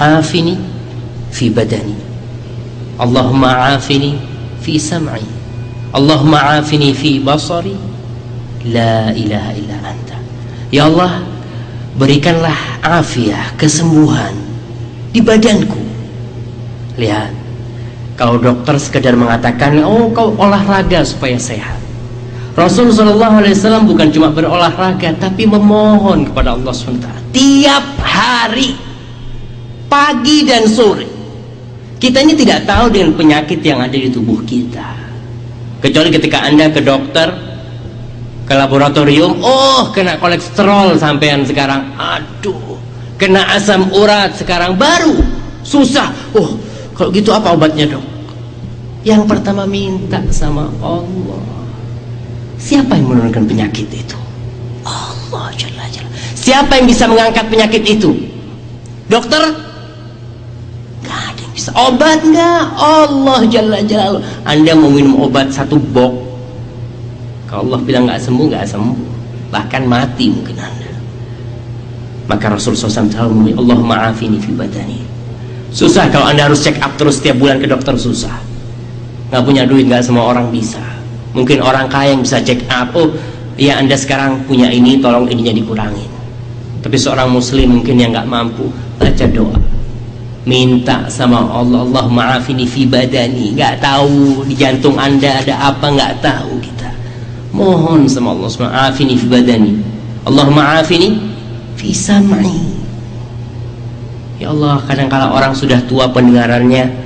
S2: afini fi badani, Allahumma afini fi sam'i, Allahumma afini fi basari, la ilaha illa anta. Ya Allah, berikanlah afiah, kesembuhan di badanku. Lihat, kalau dokter sekedar mengatakan, oh kau olahraga supaya sehat, Rasul SAW bukan cuma berolahraga, tapi memohon kepada Allah SWT tiap hari, pagi dan sore. Kita ini tidak tahu dengan penyakit yang ada di tubuh kita, kecuali ketika Anda ke dokter, ke laboratorium, oh kena kolesterol sampean sekarang, aduh kena asam urat sekarang, baru susah. Oh kalau gitu apa obatnya dok? Yang pertama minta sama Allah. Siapa yang menurunkan penyakit itu? Allah Jalla Jalla. Siapa yang bisa mengangkat penyakit itu? Dokter? Gak ada yang bisa. Obat gak? Allah Jalla Jalla. Anda mau minum obat 1 box, kalau Allah bilang gak sembuh, gak sembuh, bahkan mati mungkin Anda. Maka Rasulullah SAW selalu ngomong, Allahumma afini fi badani. Susah kalau Anda harus check up terus setiap bulan ke dokter, susah. Gak punya duit, gak semua orang bisa. Mungkin orang kaya yang bisa check up, oh ya Anda sekarang punya ini, tolong ininya dikurangin. Tapi seorang muslim mungkin yang gak mampu, baca doa, minta sama Allah, Allahumma afini fi badani. Gak tahu di jantung Anda ada apa, gak tahu kita. Mohon sama Allah, afini fi badani, Allahumma afini fi sam'i. Ya Allah, kadang-kala orang sudah tua pendengarannya,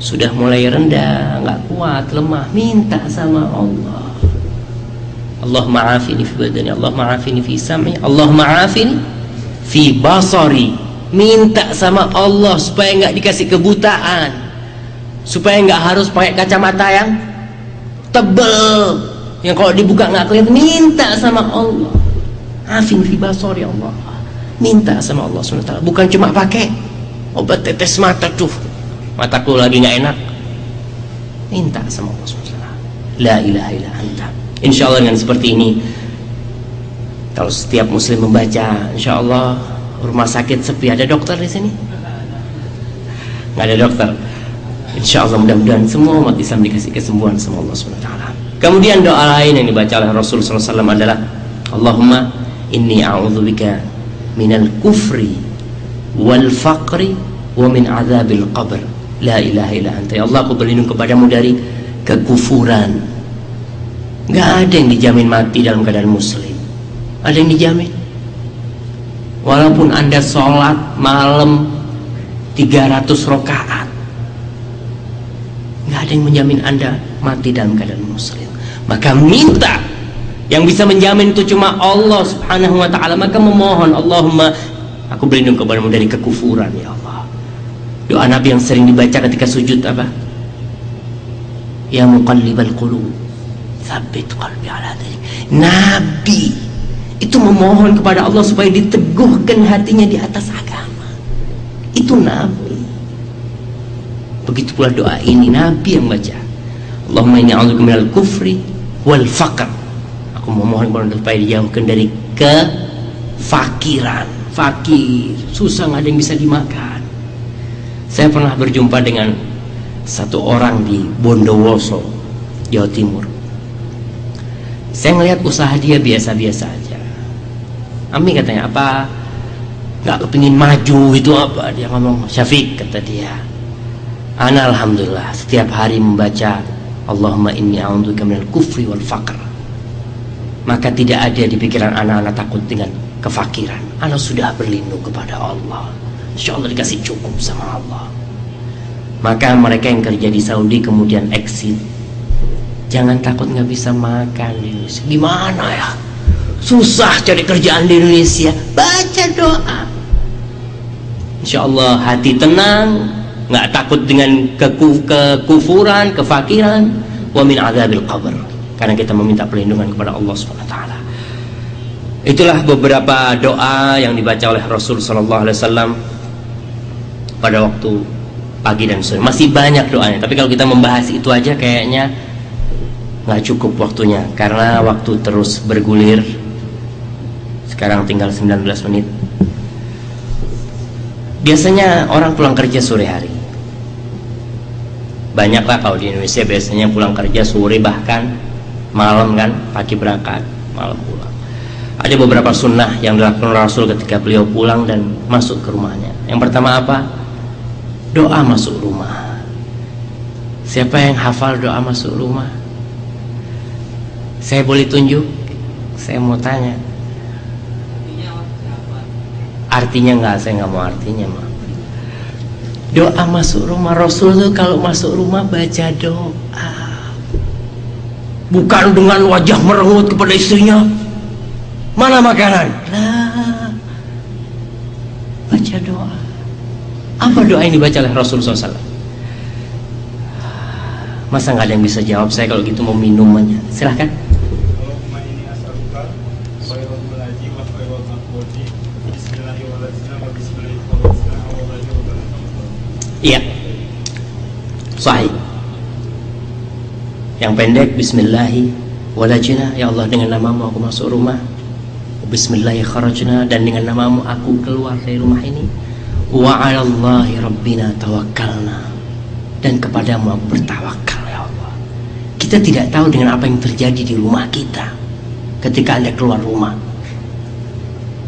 S2: sudah mulai rendah, nggak kuat, lemah, minta sama Allah, Allahumma afini fi badani, Allahumma afini fi sam'i, Allahumma afini fi basari. Minta sama Allah supaya nggak dikasih kebutaan, supaya nggak harus pakai kacamata yang tebel, yang kalau dibuka nggak kelihatan. Minta sama Allah, afini fi basari, Allah minta sama Allah SWT. Bukan cuma pakai obat tetes mata, tuh mataku lagi nggak enak, minta sama Allah SWT. La ilaha illa anta. Insya Allah dengan seperti ini, kalau setiap muslim membaca, insya Allah rumah sakit sepi. Ada dokter di sini? Nggak ada dokter. Insya Allah mudah-mudahan semua umat Islam dikasih kesembuhan sama Allah SWT. Kemudian doa lain yang dibaca oleh Rasulullah SAW adalah Allahumma inni a'udzubika minal kufri wal faqri wa min azabil qabr, la ilaha illa anta. Ya Allah, aku berlindung kepadamu dari kekufuran. Gak ada yang dijamin mati dalam keadaan muslim. Ada yang dijamin? Walaupun Anda sholat malam 300 rakaat, gak ada yang menjamin Anda mati dalam keadaan muslim. Maka minta. Yang bisa menjamin itu cuma Allah Subhanahu wa ta'ala. Maka memohon, Allahumma, aku berlindung kepadamu dari kekufuran, ya Allah. Doa Nabi yang sering dibaca ketika sujud apa? Ya muqallibal qulub, tsabbit qalbi ala dinik. Nabi itu memohon kepada Allah supaya diteguhkan hatinya di atas agama. Itu Nabi. Begitu pula doa ini Nabi yang baca, Allahumma inni a'udzubika minal kufri wal faqr. Aku memohon kepada Allah supaya dijauhkan dari kefakiran. Fakir, susah, nggak ada yang bisa dimakan. Saya pernah berjumpa dengan satu orang di Bondowoso, Jawa Timur. Saya ngelihat usaha dia biasa-biasa aja. Ami katanya, apa nggak kepingin maju itu apa? Dia ngomong, Syafiq, kata dia, ana alhamdulillah setiap hari membaca Allahumma inni a'udzubika minal kufri wal faqr. Maka tidak ada di pikiran anak-anak takut dengan kefakiran. Anak sudah berlindung kepada Allah, insya Allah dikasih cukup sama Allah. Maka mereka yang kerja di Saudi kemudian exit, jangan takut nggak bisa makan di Indonesia. Gimana ya, susah cari kerjaan di Indonesia. Baca doa, insya Allah hati tenang, nggak takut dengan kekufuran, kefakiran. Wa min adzabil qabr, karena kita meminta perlindungan kepada Allah SWT. Itulah beberapa doa yang dibaca oleh Rasul SAW pada waktu pagi dan sore. Masih banyak doanya, tapi kalau kita membahas itu aja kayaknya nggak cukup waktunya karena waktu terus bergulir. Sekarang tinggal 19 menit. Biasanya orang pulang kerja sore hari. Banyaklah kalau di Indonesia biasanya pulang kerja sore, bahkan malam kan, pagi berangkat, malam pulang. Ada beberapa sunnah yang dilakukan Rasul ketika beliau pulang dan masuk ke rumahnya. Yang pertama apa? Doa masuk rumah. Siapa yang hafal doa masuk rumah? Saya boleh tunjuk? Saya mau tanya. Artinya enggak, saya nggak mau artinya, Ma. Doa masuk rumah Rasul tuh kalau masuk rumah baca doa. Bukan dengan wajah merengut kepada istrinya. Mana makanan? Lah. Baca doa. Apa doa yang dibaca oleh Rasul SAW? Masa nggak ada yang bisa jawab? Saya kalau gitu mau minum aja. Silahkan. Iya, sahih. Yang pendek, Bismillahi walajna, ya Allah dengan namamu aku masuk rumah. Bismillahi kharajna, dan dengan namamu aku keluar dari rumah ini. Wa 'alallahi rabbina tawakkalna, dan kepadamu aku bertawakal ya Allah. Kita tidak tahu dengan apa yang terjadi di rumah kita ketika Anda keluar rumah.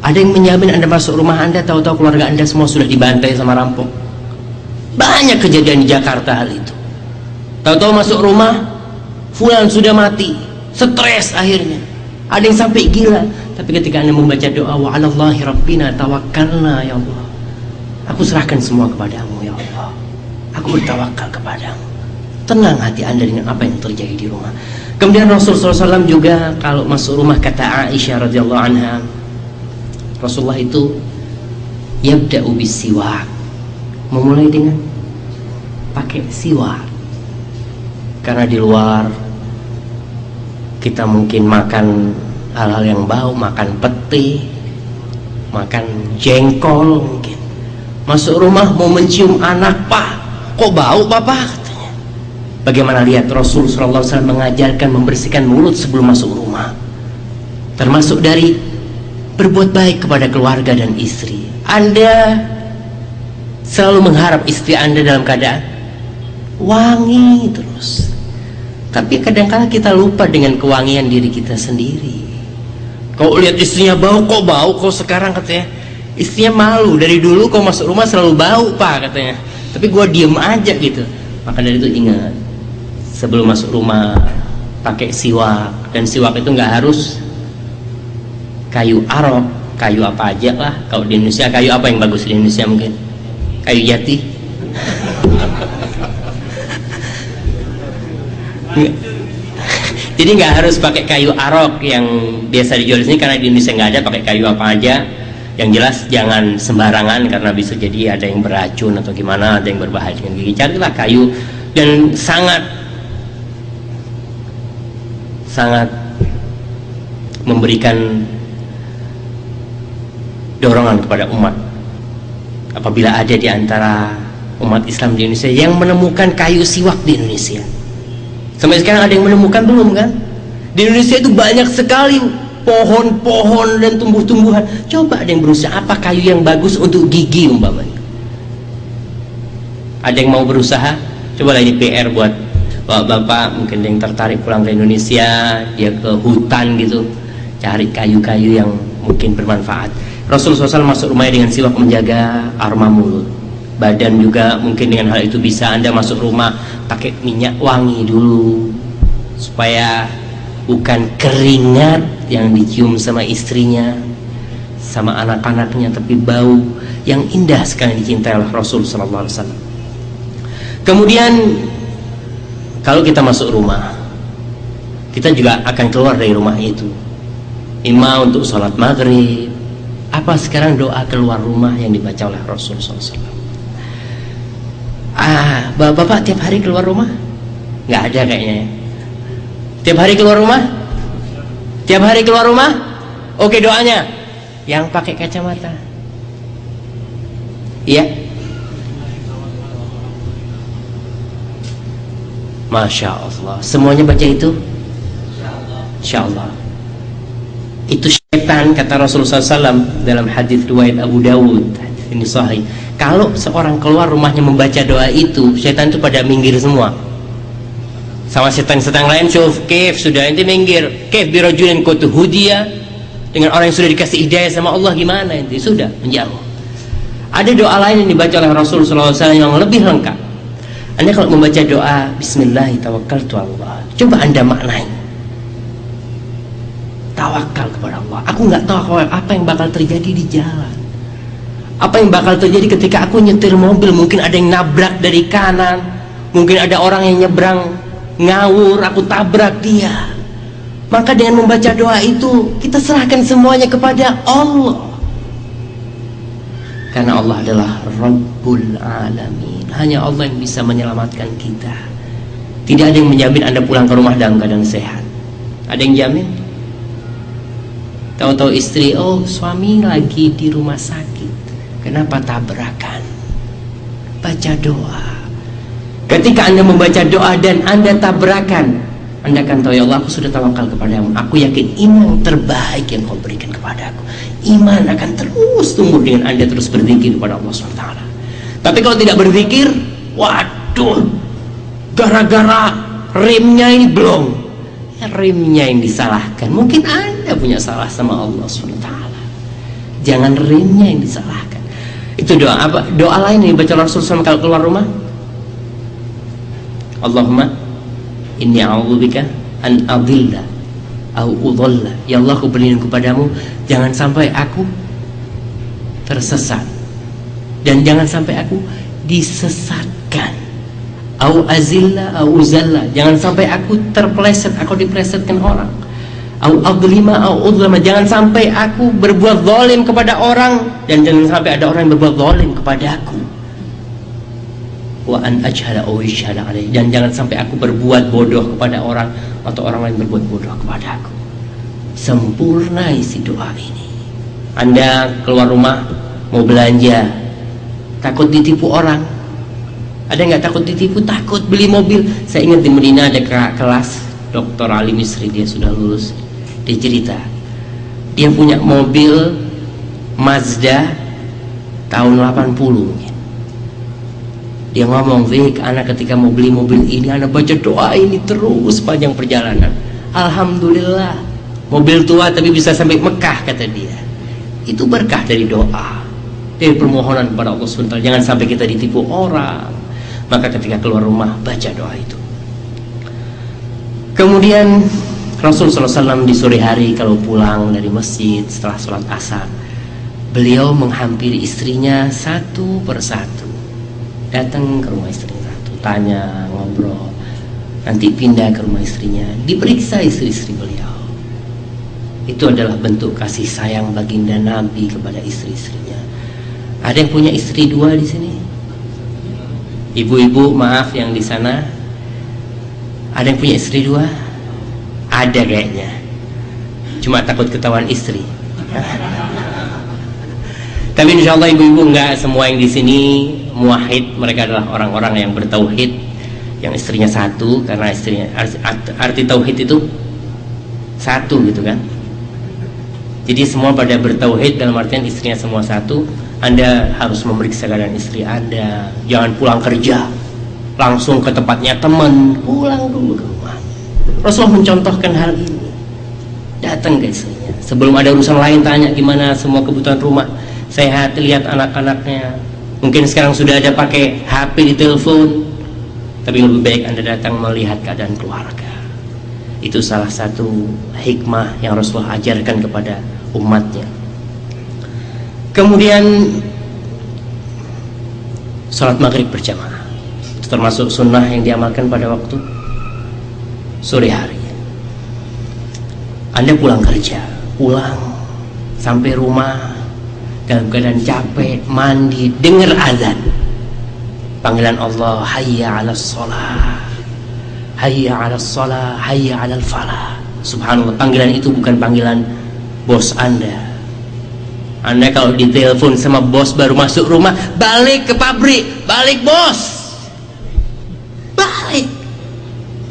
S2: Ada yang menjamin Anda masuk rumah Anda, tahu-tahu keluarga Anda semua sudah dibantai sama rampok. Banyak kejadian di Jakarta hal itu. Tahu-tahu masuk rumah, fulan sudah mati, stres akhirnya. Ada yang sampai gila. Tapi ketika Anda membaca doa, wa 'alallahi rabbina tawakkalna ya Allah, aku serahkan semua kepadamu ya Allah, aku bertawakal kepadamu. Tenang hati Anda dengan apa yang terjadi di rumah. Kemudian Rasulullah SAW juga kalau masuk rumah, kata Aisyah radhiyallahu anha, Rasulullah itu yabda'u bisiwak, memulai dengan pakai siwak. Karena di luar kita mungkin makan hal-hal yang bau, makan peti, makan jengkol mungkin. Masuk rumah mau mencium anak, Pak, kok bau Papa? Katanya. Bagaimana lihat Rasul SAW mengajarkan membersihkan mulut sebelum masuk rumah. Termasuk dari berbuat baik kepada keluarga dan istri. Anda selalu mengharap istri Anda dalam keadaan wangi terus. Tapi kadang-kadang kita lupa dengan kewangian diri kita sendiri. Kau lihat istrinya bau, kok bau? Kok sekarang katanya istrinya malu. Dari dulu kau masuk rumah selalu bau, Pak, katanya. Tapi gua diem aja gitu. Maka dari itu ingat, sebelum masuk rumah pakai siwak. Dan siwak itu nggak harus kayu arok, kayu apa aja lah. Kalau di Indonesia, kayu apa yang bagus di Indonesia mungkin? Kayu jati. Jadi nggak harus pakai kayu arok yang biasa dijual di sini, karena di Indonesia nggak ada. Pakai kayu apa aja. Yang jelas jangan sembarangan, karena bisa jadi ada yang beracun atau gimana, ada yang berbahaya dengan gigi. Carilah kayu dan sangat memberikan dorongan kepada umat. Apabila ada di antara umat Islam di Indonesia yang menemukan kayu siwak di Indonesia. Sampai sekarang ada yang menemukan belum kan? Di Indonesia itu banyak sekali pohon-pohon dan tumbuh-tumbuhan. Coba ada yang berusaha, apa kayu yang bagus untuk gigi umpamanya? Ada yang mau berusaha? Cobalah, ini PR buat bapak-bapak mungkin yang tertarik pulang ke Indonesia, dia ke hutan gitu, cari kayu-kayu yang mungkin bermanfaat. Rasulullah SAW masuk rumahnya dengan siwak, menjaga aroma mulut. Badan juga mungkin dengan hal itu bisa Anda masuk rumah pakai minyak wangi dulu, supaya bukan keringat yang dicium sama istrinya, sama anak-anaknya, tapi bau yang indah sekali dicintai oleh Rasul SAW. Kemudian kalau kita masuk rumah, kita juga akan keluar dari rumah itu, imam untuk sholat maghrib. Apa sekarang doa keluar rumah yang dibaca oleh Rasul SAW? Bapak tiap hari keluar rumah? Nggak ada kayaknya ya. Tiap hari keluar rumah? Tiap hari keluar rumah? Oke, doanya yang pakai kacamata. Iya. Masya Allah, semuanya baca itu? Insyaallah. Itu syaitan, kata Rasulullah SAW dalam hadis riwayat Abu Dawud, ini sahih. Kalau seorang keluar rumahnya membaca doa itu, syaitan itu pada minggir semua. Sama setan-setan lain, syuf, kif, sudah ente minggir. Kif birajulin kutu hudiya, dengan orang yang sudah dikasih hidayah sama Allah, gimana ente? Sudah menjauh. Ada doa lain yang dibaca oleh Rasulullah SAW yang lebih lengkap. Anda kalau membaca doa Bismillahirrahmanirrahim, coba Anda maknai. Tawakal kepada Allah. Aku nggak tahu apa yang bakal terjadi di jalan. Apa yang bakal terjadi ketika aku nyetir mobil? Mungkin ada yang nabrak dari kanan, mungkin ada orang yang nyebrang ngawur, aku tabrak dia. Maka dengan membaca doa itu, kita serahkan semuanya kepada Allah. Karena Allah adalah Rabbul Alamin. Hanya Allah yang bisa menyelamatkan kita. Tidak ada yang menjamin Anda pulang ke rumah dalam keadaan sehat. Ada yang jamin? Tahu-tahu istri, oh suami lagi di rumah sakit, kenapa tabrakan? Baca doa. Ketika Anda membaca doa dan Anda tabrakan, Anda akan tahu, ya Allah, aku sudah tawakal kepadamu. Aku yakin iman terbaik yang kau berikan kepadaku. Iman akan terus tumbuh dengan Anda terus berzikir kepada Allah SWT. Tapi kalau tidak berzikir, waduh, gara-gara remnya ini belum. Remnya yang disalahkan. Mungkin Anda punya salah sama Allah SWT. Jangan remnya yang disalahkan. Itu doa apa? Doa lain yang dibaca Rasulullah SAW kalau keluar rumah. Allahumma inni a'udzubika an adilla au udhalla. Ya Allah, aku berlindung kepadamu, jangan sampai aku tersesat dan jangan sampai aku disesatkan. Au azilla au uzalla, jangan sampai aku terpeleset, aku dipelesetkan orang. Au adlima au udlama, jangan sampai aku berbuat zalim kepada orang dan jangan sampai ada orang yang berbuat zalim kepada aku. Wa an ajhala au yashhada alaihi, dan jangan sampai aku berbuat bodoh kepada orang atau orang lain berbuat bodoh kepada aku. Sempurna isi doa ini. Anda keluar rumah mau belanja, takut ditipu orang. Ada nggak takut ditipu? Takut beli mobil. Saya ingat di Medina ada kelas Dr. Ali Misri, dia sudah lulus. Dia cerita, dia punya mobil Mazda tahun 80 mungkin. Dia ngomong, Vick, anak ketika mau beli mobil ini, anak baca doa ini terus panjang perjalanan. Alhamdulillah, mobil tua tapi bisa sampai Mekah, kata dia. Itu berkah dari doa, dari permohonan kepada Allah SWT. Jangan sampai kita ditipu orang. Maka ketika keluar rumah, baca doa itu. Kemudian Rasulullah SAW di sore hari kalau pulang dari masjid setelah sholat asar, beliau menghampiri istrinya satu persatu. Datang ke rumah istrinya satu, tanya, ngobrol, nanti pindah ke rumah istrinya, diperiksa istri-istri beliau. Itu adalah bentuk kasih sayang baginda Nabi kepada istri-istrinya. Ada yang punya istri dua di sini? Ibu-ibu, maaf yang di sana, ada yang punya istri dua? Ada kayaknya. Cuma takut ketahuan istri. Tapi insya Allah ibu-ibu enggak semua yang di sini muwahhid. Mereka adalah orang-orang yang bertauhid, yang istrinya satu, karena istrinya arti tauhid itu satu gitu kan. Jadi semua pada bertauhid dalam artian istrinya semua satu. Anda harus memeriksa keadaan istri Anda. Jangan pulang kerja langsung ke tempatnya teman, pulang dulu ke rumah. Rasulullah mencontohkan hal ini. Datang ke istrinya, sebelum ada urusan lain tanya gimana semua kebutuhan rumah, sehat, lihat anak-anaknya. Mungkin sekarang sudah ada pakai HP di telepon, tapi lebih baik Anda datang melihat keadaan keluarga. Itu salah satu hikmah yang Rasulullah ajarkan kepada umatnya. Kemudian sholat maghrib berjamaah, itu termasuk sunnah yang diamalkan pada waktu sore hari. Anda pulang kerja, pulang sampai rumah dalam keadaan capek, mandi, dengar azan, panggilan Allah, hayya 'alas shalah, hayya 'alas shalah, hayya 'alal falah. Subhanallah, panggilan itu bukan panggilan bos Anda. Anda kalau ditelepon sama bos baru masuk rumah, balik ke pabrik, balik bos, balik.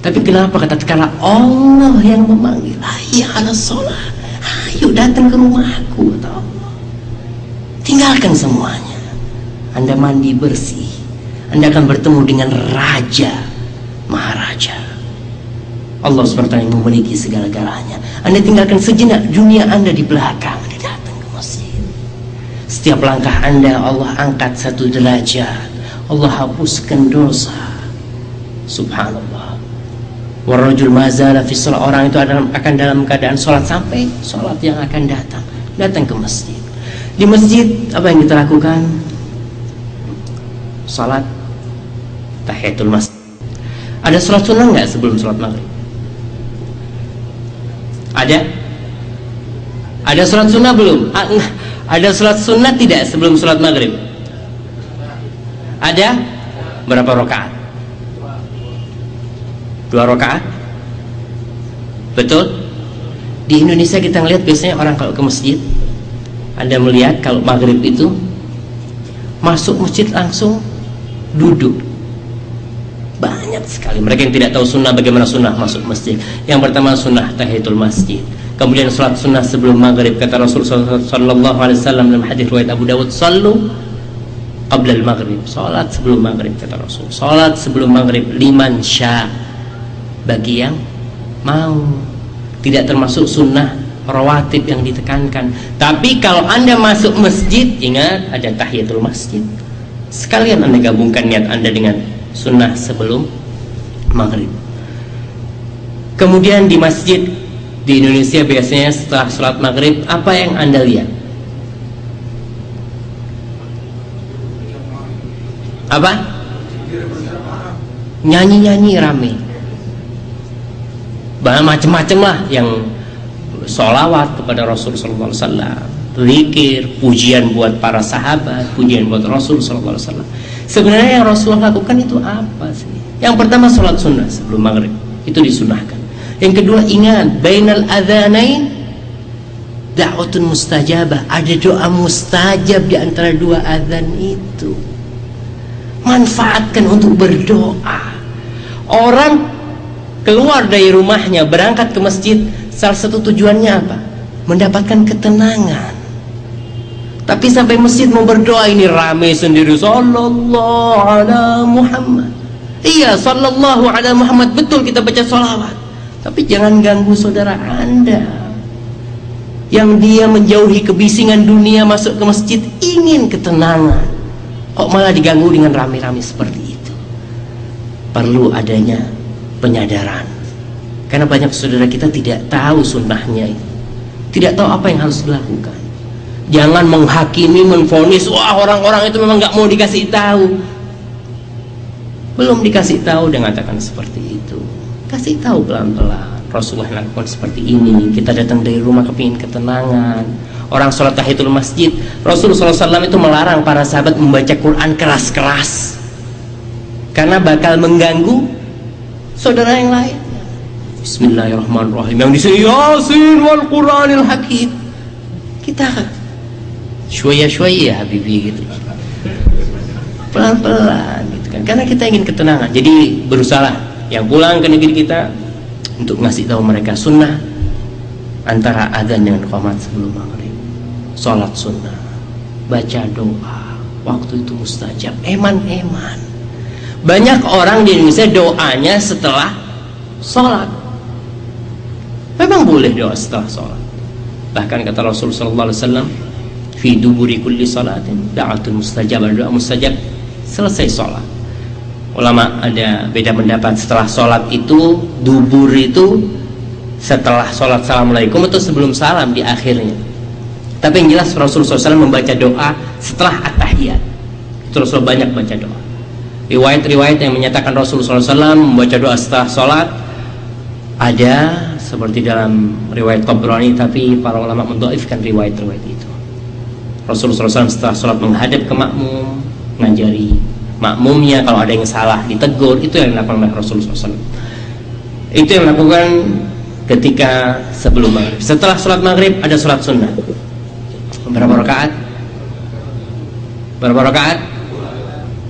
S2: Tapi kenapa kata tatkala Allah yang memanggil, hayya 'alas shalah, ayo datang ke rumahku, kata Allah. Tinggalkan semuanya. Anda mandi bersih, Anda akan bertemu dengan Raja Maharaja. Allah SWT yang memiliki segala-galanya. Anda tinggalkan sejenak dunia Anda di belakang, Anda datang ke masjid. Setiap langkah Anda Allah angkat satu derajat, Allah hapuskan dosa. Subhanallah. Warajul mazala fi shalah, orang itu akan dalam keadaan sholat sampai sholat yang akan datang ke masjid. Di masjid apa yang kita lakukan? Sholat tahiyatul masjid. Ada sholat sunnah nggak sebelum sholat maghrib? Ada sholat sunnah belum? Ada sholat sunnah tidak sebelum sholat maghrib? Ada? Berapa rakaat? 2 rakaat? Betul? Di Indonesia kita ngelihat biasanya orang kalau ke masjid, Anda melihat kalau maghrib itu masuk masjid langsung duduk. Banyak sekali mereka yang tidak tahu sunnah, bagaimana sunnah masuk masjid. Yang pertama sunnah tahiyatul masjid, kemudian sholat sunnah sebelum maghrib. Kata Rasulullah SAW dalam hadis riwayat Abu Dawud, sallu qabla al-maghrib, sholat sebelum maghrib. Kata Rasul, sholat sebelum maghrib liman sya, bagi yang mau. Tidak termasuk sunnah rawatib yang ditekankan. Tapi kalau Anda masuk masjid, ingat ada tahiyatul masjid. Sekalian Anda gabungkan niat Anda dengan sunnah sebelum maghrib. Kemudian di masjid di Indonesia biasanya setelah sholat maghrib, apa yang Anda lihat? Apa? Nyanyi-nyanyi rame. Macam-macam lah, yang sholawat kepada Rasul sallallahu alaihi wasallam, zikir, pujian buat para sahabat, pujian buat Rasul sallallahu alaihi wasallam. Sebenarnya yang Rasulullah lakukan itu apa sih? Yang pertama sholat sunnah sebelum maghrib, itu disunahkan. Yang kedua, ingat, bainal adzanain da'watun mustajabah, ada doa mustajab di antara dua azan itu. Manfaatkan untuk berdoa. Orang keluar dari rumahnya, berangkat ke masjid, salah satu tujuannya apa? Mendapatkan ketenangan. Tapi sampai masjid mau berdoa ini rame sendiri, sallallahu ala Muhammad. Iya, sallallahu ala Muhammad, betul kita baca sholawat. Tapi jangan ganggu saudara Anda yang dia menjauhi kebisingan dunia, masuk ke masjid ingin ketenangan, kok malah diganggu dengan rame-rame seperti itu. Perlu adanya penyadaran, karena banyak saudara kita tidak tahu sunnahnya itu, tidak tahu apa yang harus dilakukan. Jangan menghakimi, menvonis, wah orang-orang itu memang nggak mau dikasih tahu. Belum dikasih tahu dia mengatakan seperti itu. Kasih tahu pelan-pelan. Rasulullah lakukan seperti ini. Kita datang dari rumah kepingin ketenangan. Orang sholat tahiyatul masjid, Rasulullah SAW itu melarang para sahabat membaca Quran keras-keras, karena bakal mengganggu saudara yang lain. Bismillahirrahmanirrahim, yang disini Yasin wal Quranil Hakim. Kita syuaya-syuaya Habibi gitu, pelan-pelan gitu kan, karena kita ingin ketenangan. Jadi berusaha yang pulang ke negeri kita untuk ngasih tahu mereka sunnah antara adzan dengan qomat sebelum maghrib, sholat sunnah, baca doa, waktu itu mustajab. Eman-eman banyak orang di Indonesia doanya setelah sholat. Memang boleh doa setelah sholat, bahkan kata Rasul sallallahu alaihi wasallam, fi duburi kulli salatin da'atun mustajabah, doa mustajab selesai sholat. Ulama ada beda pendapat, setelah sholat itu, dubur itu setelah sholat assalamualaikum atau sebelum salam di akhirnya. Tapi yang jelas Rasulullah SAW membaca doa setelah at-tahiyat. Itu Rasulullah banyak baca doa. Riwayat-riwayat yang menyatakan Rasulullah SAW membaca doa setelah sholat ada, seperti dalam riwayat Tabrani, tapi para ulama mendhaifkan riwayat-riwayat itu. Rasulullah SAW setelah sholat menghadap ke makmum, ngajari makmumnya, kalau ada yang salah ditegur. Itu yang dilakukan oleh Rasulullah SAW. Itu yang dilakukan ketika sebelum maghrib. Setelah sholat maghrib ada sholat sunnah. Berapa rakaat? Berapa rakaat?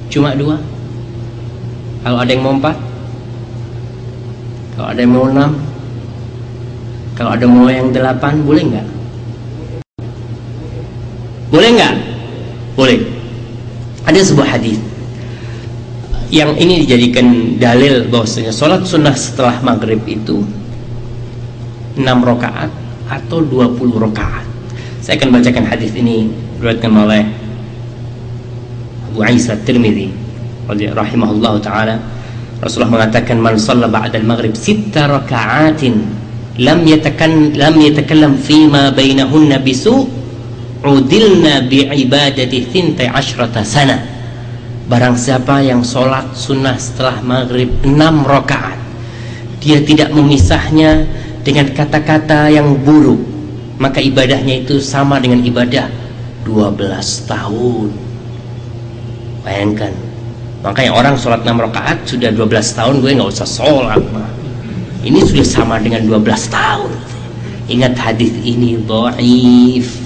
S2: Cuma 2. Kalau ada yang mau 4, Kalau ada yang mau 6, kalau ada mau yang 8, boleh nggak? Boleh nggak? Boleh. Ada sebuah hadis yang ini dijadikan dalil bahwasanya sholat sunnah setelah maghrib itu 6 rakaat atau 20 rakaat. Saya akan bacakan hadis ini diriwayatkan oleh Abu Isa Tirmidzi rahimahullahu taala. Rasulullah mengatakan, man shalla ba'da al-maghrib 6 raka'atin lam yatakallam fima bainahunna bisu' udilna bi'ibadati 12 sana. Barang siapa yang sholat sunnah setelah maghrib 6 rakaat, dia tidak memisahnya dengan kata-kata yang buruk, maka ibadahnya itu sama dengan ibadah 12 tahun. Bayangkan, makanya orang sholat 6 rakaat sudah 12 tahun, gue nggak usah sholat. Ini sudah sama dengan 12 tahun. Ingat hadis ini dhaif,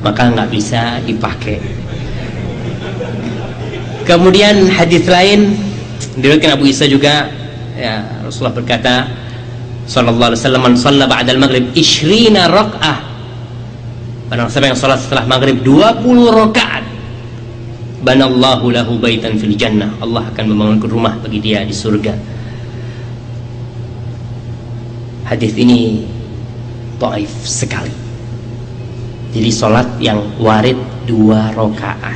S2: maka nggak bisa dipakai. Kemudian hadis lain diriwayatkan Abu Isa juga, ya, Rasulullah berkata sallallahu alaihi wasallam, man shalla ba'da al-maghrib 20 rak'ah, barang siapa yang salat setelah maghrib 20 rakaat, banallahu lahu baitan fil jannah, Allah akan membangunkan rumah bagi dia di surga. Hadis ini dhaif sekali. Jadi sholat yang warid 2 rakaat,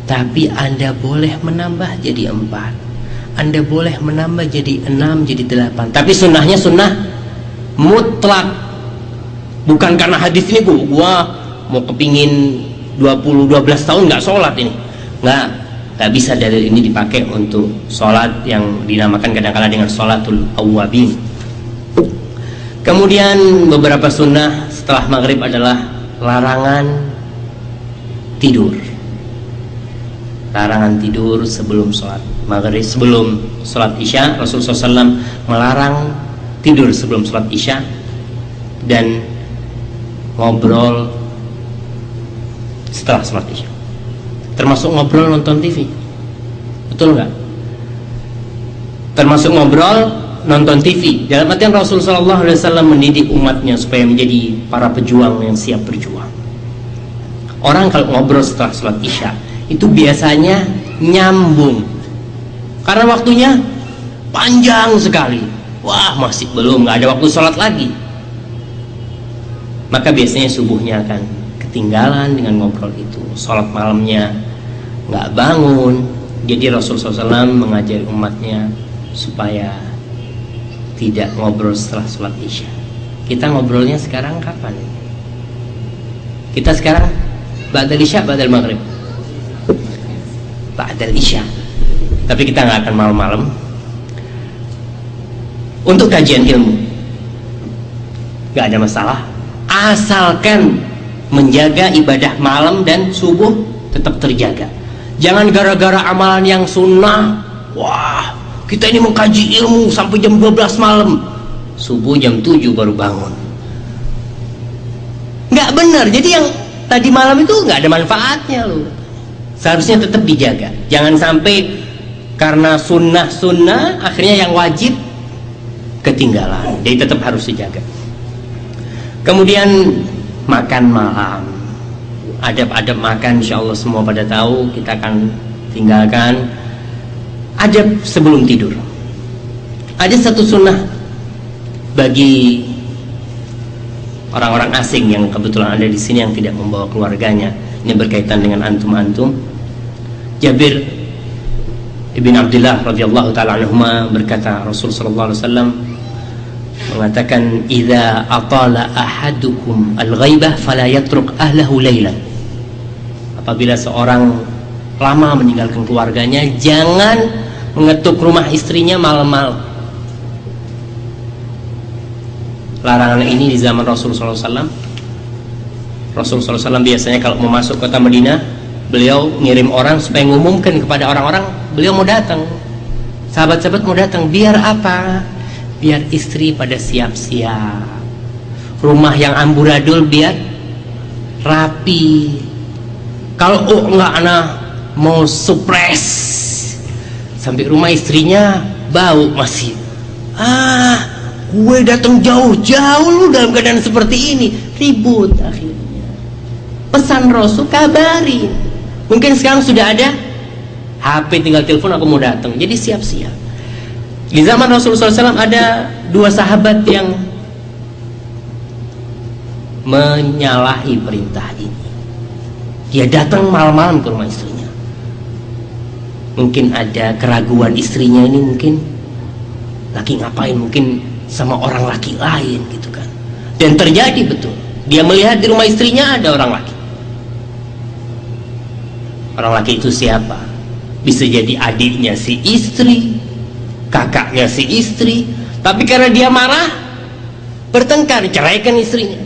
S2: tapi Anda boleh menambah jadi 4, Anda boleh menambah jadi 6, jadi 8. Tapi sunnahnya sunnah mutlak. Bukan karena hadis ini gua mau kepingin 12 tahun nggak sholat ini. Nggak bisa dalil ini dipakai untuk sholat yang dinamakan kadang-kadang dengan sholatul awwabin. Kemudian beberapa sunnah setelah maghrib adalah larangan tidur. Larangan tidur sebelum sholat maghrib, sebelum sholat isya. Rasulullah SAW melarang tidur sebelum sholat isya, dan ngobrol setelah sholat isya, termasuk ngobrol nonton TV. Betul nggak? Termasuk ngobrol nonton TV. Dalam artian Rasulullah SAW mendidik umatnya supaya menjadi para pejuang yang siap berjuang. Orang kalau ngobrol setelah sholat isya itu biasanya nyambung, karena waktunya panjang sekali. Wah, masih belum, nggak ada waktu sholat lagi. Maka biasanya subuhnya akan ketinggalan dengan ngobrol itu. Sholat malamnya nggak bangun. Jadi Rasulullah SAW mengajari umatnya supaya tidak ngobrol setelah sholat isya. Kita ngobrolnya sekarang kapan? Kita sekarang ba'dal isya, ba'dal maghrib, ba'dal isya. Tapi kita nggak akan malam-malam untuk kajian ilmu. Nggak ada masalah, asalkan menjaga ibadah malam dan subuh tetap terjaga. Jangan gara-gara amalan yang sunnah, wah, kita ini mengkaji ilmu sampai jam 12 malam, subuh jam 7 baru bangun. Nggak benar. Jadi yang tadi malam itu nggak ada manfaatnya loh. Seharusnya tetap dijaga. Jangan sampai karena sunnah akhirnya yang wajib ketinggalan. Jadi tetap harus dijaga. Kemudian makan malam, adab-adab makan insya Allah semua pada tahu, kita akan tinggalkan. Adab sebelum tidur. Ada satu sunnah bagi orang-orang asing yang kebetulan ada di sini yang tidak membawa keluarganya. Ini berkaitan dengan antum-antum. Jabir ibn Abdullah radhiyallahu taala anhuma berkata, Rasul sallallahu alaihi wasallam mengatakan, "Idza atala ahadukum al-ghaibah fala yatruk ahlahu lailan." Apabila seorang lama meninggalkan keluarganya, jangan mengetuk rumah istrinya malam-malam. Larangan ini di zaman Rasulullah SAW. Rasulullah SAW biasanya kalau mau masuk kota Madinah, beliau ngirim orang supaya mengumumkan kepada orang-orang beliau mau datang. Sahabat-sahabat mau datang, biar apa? Biar istri pada siap-siap, rumah yang amburadul biar rapi. Kalau enggak, anak mau supres, Sampai rumah istrinya bau masih. Gue datang jauh-jauh lu dalam keadaan seperti ini, ribut akhirnya. Pesan Rasul, kabarin. Mungkin sekarang sudah ada HP, tinggal telepon, aku mau datang. Jadi siap-siap. Di zaman Rasulullah SAW ada dua sahabat yang menyalahi perintah ini. Dia datang malam-malam ke rumah istrinya. Mungkin ada keraguan istrinya ini, mungkin laki ngapain, mungkin sama orang laki lain gitu kan. Dan terjadi betul, dia melihat di rumah istrinya ada orang laki. Orang laki itu siapa? Bisa jadi adiknya si istri, kakaknya si istri. Tapi karena dia marah, bertengkar, ceraikan istrinya.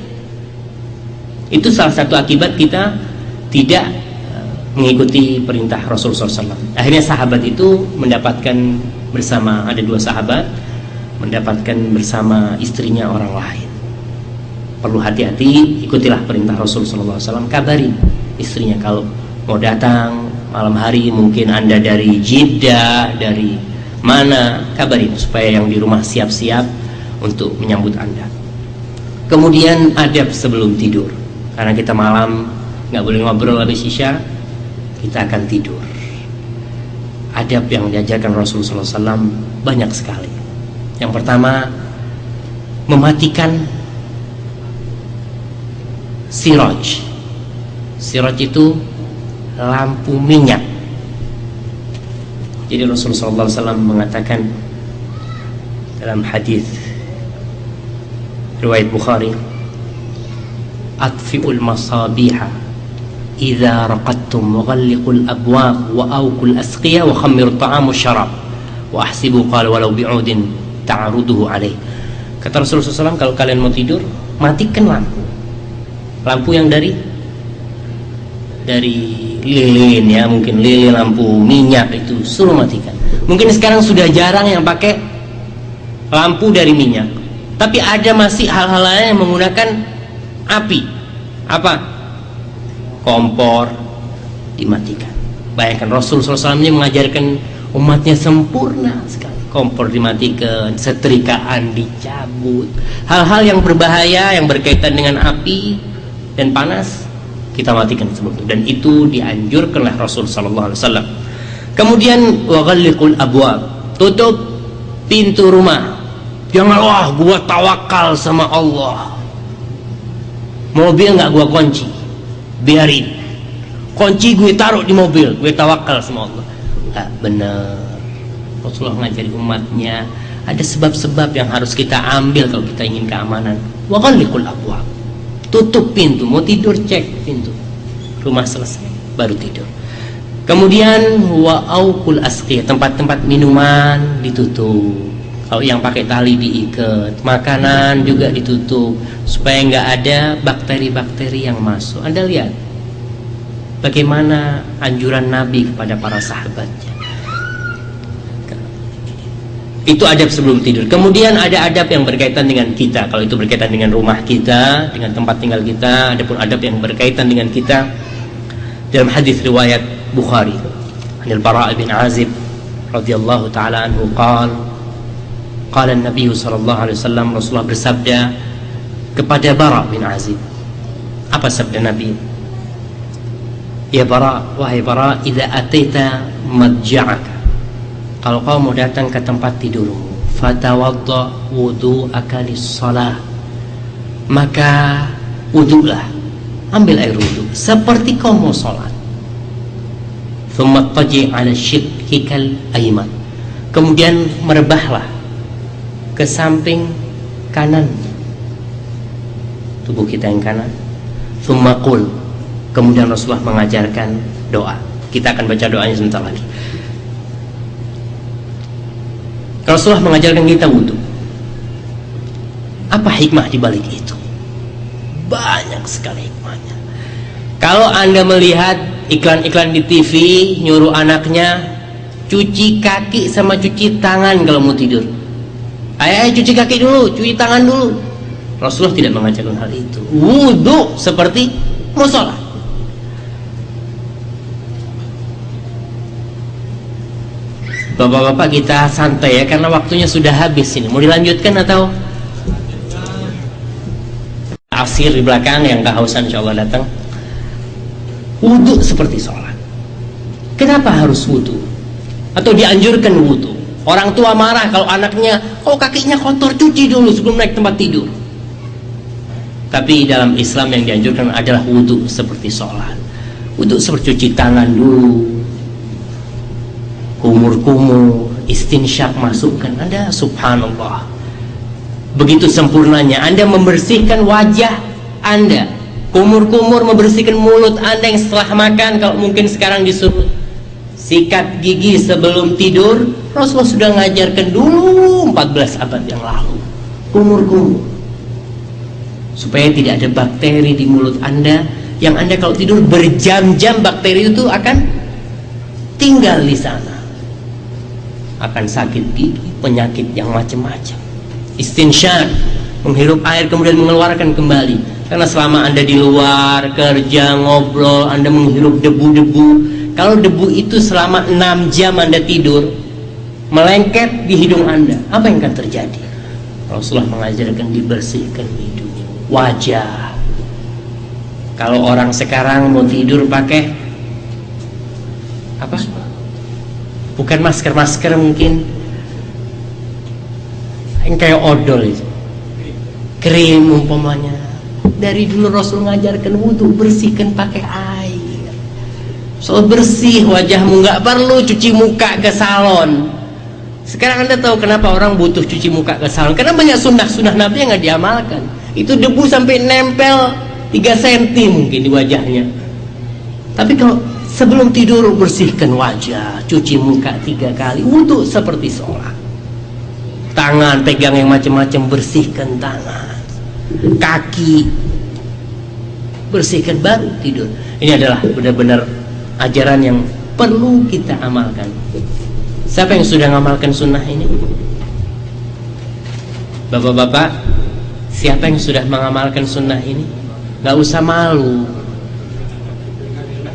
S2: Itu salah satu akibat kita tidak mengikuti perintah Rasulullah SAW. Akhirnya sahabat itu mendapatkan bersama, ada dua sahabat mendapatkan bersama istrinya orang lain. Perlu hati-hati, ikutilah perintah Rasulullah SAW. Kabarin istrinya kalau mau datang malam hari, mungkin Anda dari Jeddah, dari mana, kabarin supaya yang di rumah siap-siap untuk menyambut Anda. Kemudian adab sebelum tidur, karena kita malam nggak boleh ngobrol habis isya, kita akan tidur. Adab yang diajarkan Rasulullah SAW banyak sekali. Yang pertama, mematikan siraj. Siraj itu lampu minyak. Jadi Rasulullah SAW mengatakan dalam hadis riwayat Bukhari, atfi'ul masabiha idza raqadtum wa ghalliqul abwab wa awqul asqiya wa khammirut ta'am wasyarab wa ahsibu qala walau bi'udin ta'ruduhu alaih. Kata Rasulullah SAW, kalau kalian mau tidur, matikan lampu yang dari lilin, ya, mungkin lilin, lampu minyak, itu suruh matikan. Mungkin sekarang sudah jarang yang pakai lampu dari minyak, tapi ada masih hal-hal lain yang menggunakan api. Apa? Kompor dimatikan. Bayangkan Rasulullah SAW mengajarkan umatnya sempurna sekali. Kompor dimatikan, setrikaan dicabut, hal-hal yang berbahaya yang berkaitan dengan api dan panas kita matikan sebelum itu. Dan itu dianjurkan oleh Rasul sallallahu alaihi wasallam. Kemudian wa ghalliqul abwab, tutup pintu rumah. Jangan, wah gua tawakal sama Allah, mobil nggak gua kunci, biarin kunci gue taruh di mobil, gue tawakal sama Allah. Nggak benar. Rasulullah mengajari umatnya ada sebab-sebab yang harus kita ambil kalau kita ingin keamanan. Wa ghalliqul abwab, tutup pintu. Mau tidur, cek pintu rumah, selesai baru tidur. Kemudian wa auqul asqiyah, tempat-tempat minuman ditutup. Kalau yang pakai tali diikat, makanan juga ditutup supaya nggak ada bakteri-bakteri yang masuk. Anda lihat bagaimana anjuran Nabi kepada para sahabatnya. Itu adab sebelum tidur. Kemudian ada adab yang berkaitan dengan kita. Kalau itu berkaitan dengan rumah kita, dengan tempat tinggal kita. Ada pun adab yang berkaitan dengan kita. Dalam hadis riwayat Bukhari, Anil Bara' bin Azib radhiyallahu taala anhu qala Nabi sallallahu alaihi wasallam, Rasulullah bersabda kepada Bara' bin Azib. Apa sabda Nabi? Ya Bara', wahai Bara', idza ataita madja'aka, kalau kau mau datang ke tempat tidurmu, fatawadda wudu'aka lis-shalah, maka wudu'lah, ambil air wudu seperti kau mau sholat. Thumma taji' ala shiqqikal ayman, kemudian merebahlah ke samping kanan tubuh kita yang kanan. Thumma qul, kemudian Rasulullah mengajarkan doa. Kita akan baca doanya sebentar lagi. Rasulullah mengajarkan kita wudhu. Apa hikmah di balik itu? Banyak sekali hikmahnya. Kalau Anda melihat iklan-iklan di TV nyuruh anaknya cuci kaki sama cuci tangan kalau mau tidur. Ayo cuci kaki dulu, cuci tangan dulu. Rasulullah tidak mengajarkan hal itu. Wudhu seperti mau sholat. Bapak-bapak kita santai ya, karena waktunya sudah habis ini. Mau dilanjutkan atau asir di belakang yang kehausan insyaallah datang. Wudu seperti sholat. Kenapa harus wudu? Atau dianjurkan wudu? Orang tua marah kalau anaknya, oh kakinya kotor, cuci dulu sebelum naik tempat tidur. Tapi dalam Islam yang dianjurkan adalah wudu seperti sholat. Wudu seperti cuci tangan dulu, kumur-kumur, istinsyak masukkan. Anda subhanallah, begitu sempurnanya Anda membersihkan wajah Anda, kumur-kumur, membersihkan mulut Anda yang setelah makan. Kalau mungkin sekarang disuruh sikat gigi sebelum tidur, Rasulullah sudah ngajarkan dulu 14 abad yang lalu. Kumur-kumur, supaya tidak ada bakteri di mulut Anda, yang Anda kalau tidur berjam-jam bakteri itu akan tinggal di sana, akan sakit gigi, penyakit yang macam-macam. Istinsyak, menghirup air kemudian mengeluarkan kembali. Karena selama Anda di luar kerja, ngobrol, Anda menghirup debu-debu. Kalau debu itu selama 6 jam Anda tidur, melengket di hidung Anda, apa yang akan terjadi? Rasulullah mengajarkan dibersihkan hidung, wajah. Kalau orang sekarang mau tidur pakai apa? Bukan masker mungkin, yang kayak odol itu, krim umpamanya. Dari dulu Rasul ngajarkan wudu, bersihkan pakai air. Soal bersih wajahmu, nggak perlu cuci muka ke salon. Sekarang Anda tahu kenapa orang butuh cuci muka ke salon? Karena banyak sunnah-sunnah Nabi yang nggak diamalkan. Itu debu sampai nempel 3 cm mungkin di wajahnya. Tapi kalau sebelum tidur bersihkan wajah, cuci muka 3 kali, wudu seperti sholat. Tangan pegang yang macam-macam, bersihkan tangan, kaki bersihkan, baru tidur. Ini adalah benar-benar ajaran yang perlu kita amalkan. Siapa yang sudah mengamalkan sunnah ini? Bapak-bapak, siapa yang sudah mengamalkan sunnah ini? Gak usah malu.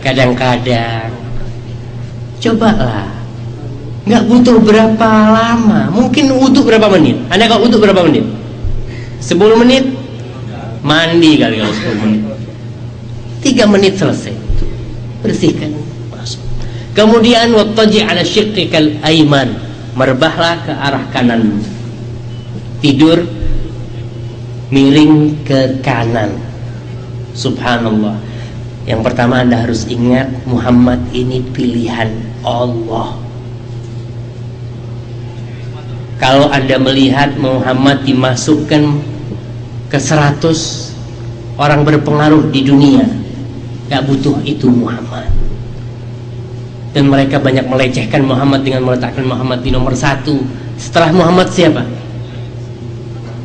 S2: Kadang-kadang cobalah, gak butuh berapa lama. Mungkin wudu berapa menit? Anda kalau wudu berapa menit? 10 menit? Mandi kali kalau 10 menit, 3 menit selesai, bersihkan, masuk. Kemudian wattaji ala syiqqikal aiman, merebahlah ke arah kanan, tidur miring ke kanan. Subhanallah. Yang pertama Anda harus ingat, Muhammad ini pilihan Allah. Kalau Anda melihat Muhammad dimasukkan ke 100 orang berpengaruh di dunia, gak butuh itu Muhammad. Dan mereka banyak melecehkan Muhammad dengan meletakkan Muhammad di nomor 1. Setelah Muhammad siapa?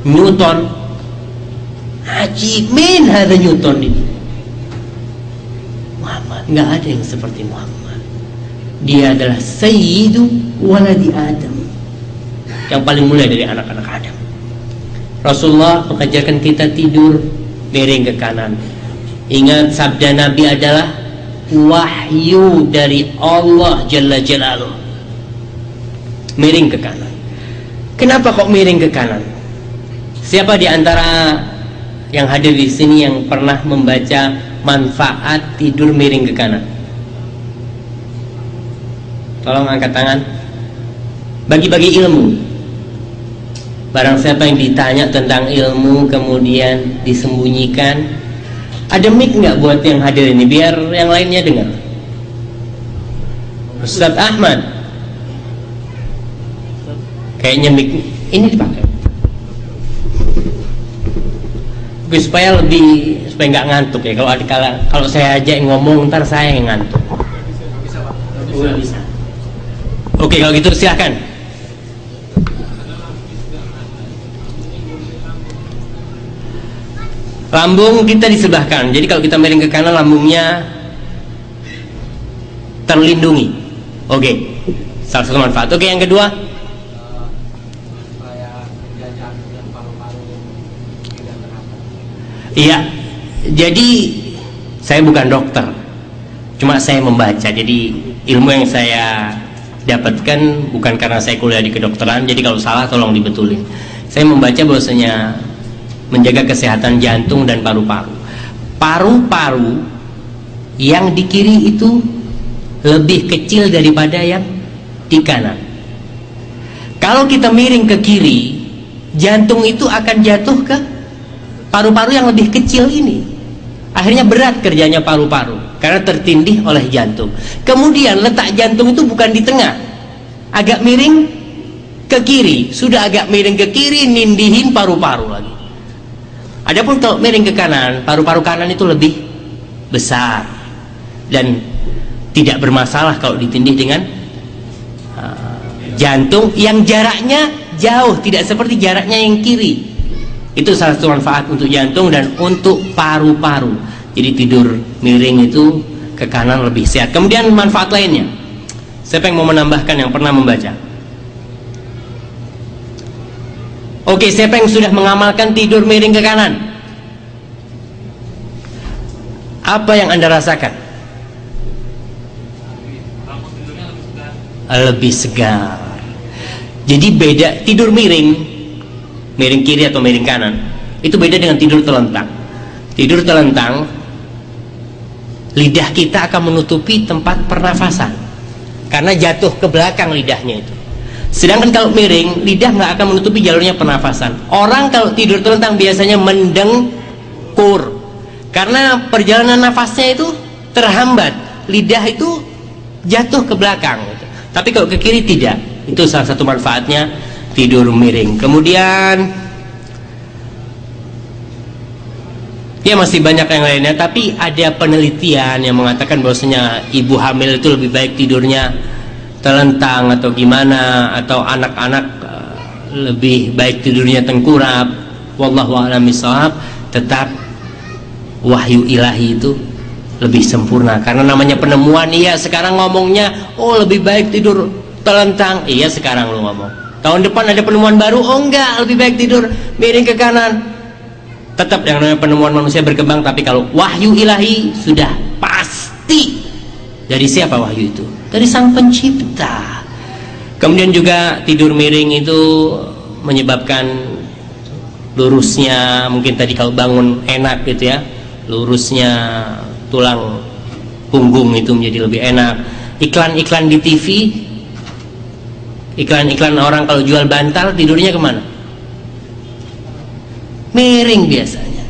S2: Newton. Ajib min hadza Newton ini. Muhammad, gak ada yang seperti Muhammad. Dia adalah sayyidu waladi Adam, yang paling mulia dari anak-anak Adam. Rasulullah mengajarkan kita tidur miring ke kanan. Ingat, sabda Nabi adalah wahyu dari Allah Jalla Jalaluh. Miring ke kanan. Kenapa kok miring ke kanan? Siapa di antara yang hadir di sini yang pernah membaca manfaat tidur miring ke kanan? Tolong angkat tangan. Bagi-bagi ilmu. Barang siapa yang ditanya tentang ilmu kemudian disembunyikan. Ada mic nggak buat yang hadir ini biar yang lainnya dengar? Ustadz Ahmad, kayaknya mic ini dipakai. Oke, supaya nggak ngantuk ya. Kalau saya aja yang ngomong ntar saya yang ngantuk. Nggak bisa. Oke, kalau gitu silahkan. Lambung kita di sebelah kanan. Jadi kalau kita miring ke kanan, lambungnya terlindungi. Oke, salah satu manfaat. Oke, yang kedua, iya. Jadi saya bukan dokter, cuma saya membaca. Jadi ilmu yang saya dapatkan, bukan karena saya kuliah di kedokteran, jadi kalau salah tolong dibetulin. Saya membaca bahwasanya menjaga kesehatan jantung dan paru-paru. Paru-paru yang di kiri itu lebih kecil daripada yang di kanan. Kalau kita miring ke kiri, jantung itu akan jatuh ke paru-paru yang lebih kecil ini. Akhirnya berat kerjanya paru-paru karena tertindih oleh jantung. Kemudian letak jantung itu bukan di tengah, agak miring ke kiri. Sudah agak miring ke kiri, nindihin paru-paru lagi. Adapun kalau miring ke kanan, paru-paru kanan itu lebih besar dan tidak bermasalah kalau ditindih dengan jantung yang jaraknya jauh, tidak seperti jaraknya yang kiri. Itu salah satu manfaat untuk jantung dan untuk paru-paru. Jadi tidur miring itu ke kanan lebih sehat. Kemudian manfaat lainnya, siapa yang mau menambahkan yang pernah membaca? Oke, siapa yang sudah mengamalkan tidur miring ke kanan? Apa yang Anda rasakan? Lebih segar. Jadi beda tidur miring kiri atau miring kanan itu beda dengan tidur telentang. Tidur telentang, lidah kita akan menutupi tempat pernafasan karena jatuh ke belakang lidahnya itu. Sedangkan kalau miring, lidah nggak akan menutupi jalurnya pernafasan. Orang kalau tidur telentang biasanya mendengkur karena perjalanan nafasnya itu terhambat, lidah itu jatuh ke belakang gitu. Tapi kalau ke kiri tidak. Itu salah satu manfaatnya tidur miring. Kemudian ya masih banyak yang lainnya, tapi ada penelitian yang mengatakan bahwasanya ibu hamil itu lebih baik tidurnya telentang atau gimana, atau anak-anak lebih baik tidurnya tengkurap. Wallahu a'lam bishawab. Tetap wahyu ilahi itu lebih sempurna karena namanya penemuan. Iya, sekarang ngomongnya oh lebih baik tidur telentang. Iya, sekarang lu ngomong. Tahun depan ada penemuan baru, oh enggak, lebih baik tidur miring ke kanan. Tetap yang namanya penemuan manusia berkembang, tapi kalau wahyu ilahi sudah pasti. Dari siapa wahyu itu? Dari Sang Pencipta. Kemudian juga tidur miring itu menyebabkan lurusnya, mungkin tadi kalau bangun enak gitu ya, lurusnya tulang punggung itu menjadi lebih enak. Iklan-iklan di TV, iklan-iklan orang kalau jual bantal tidurnya kemana? Miring biasanya.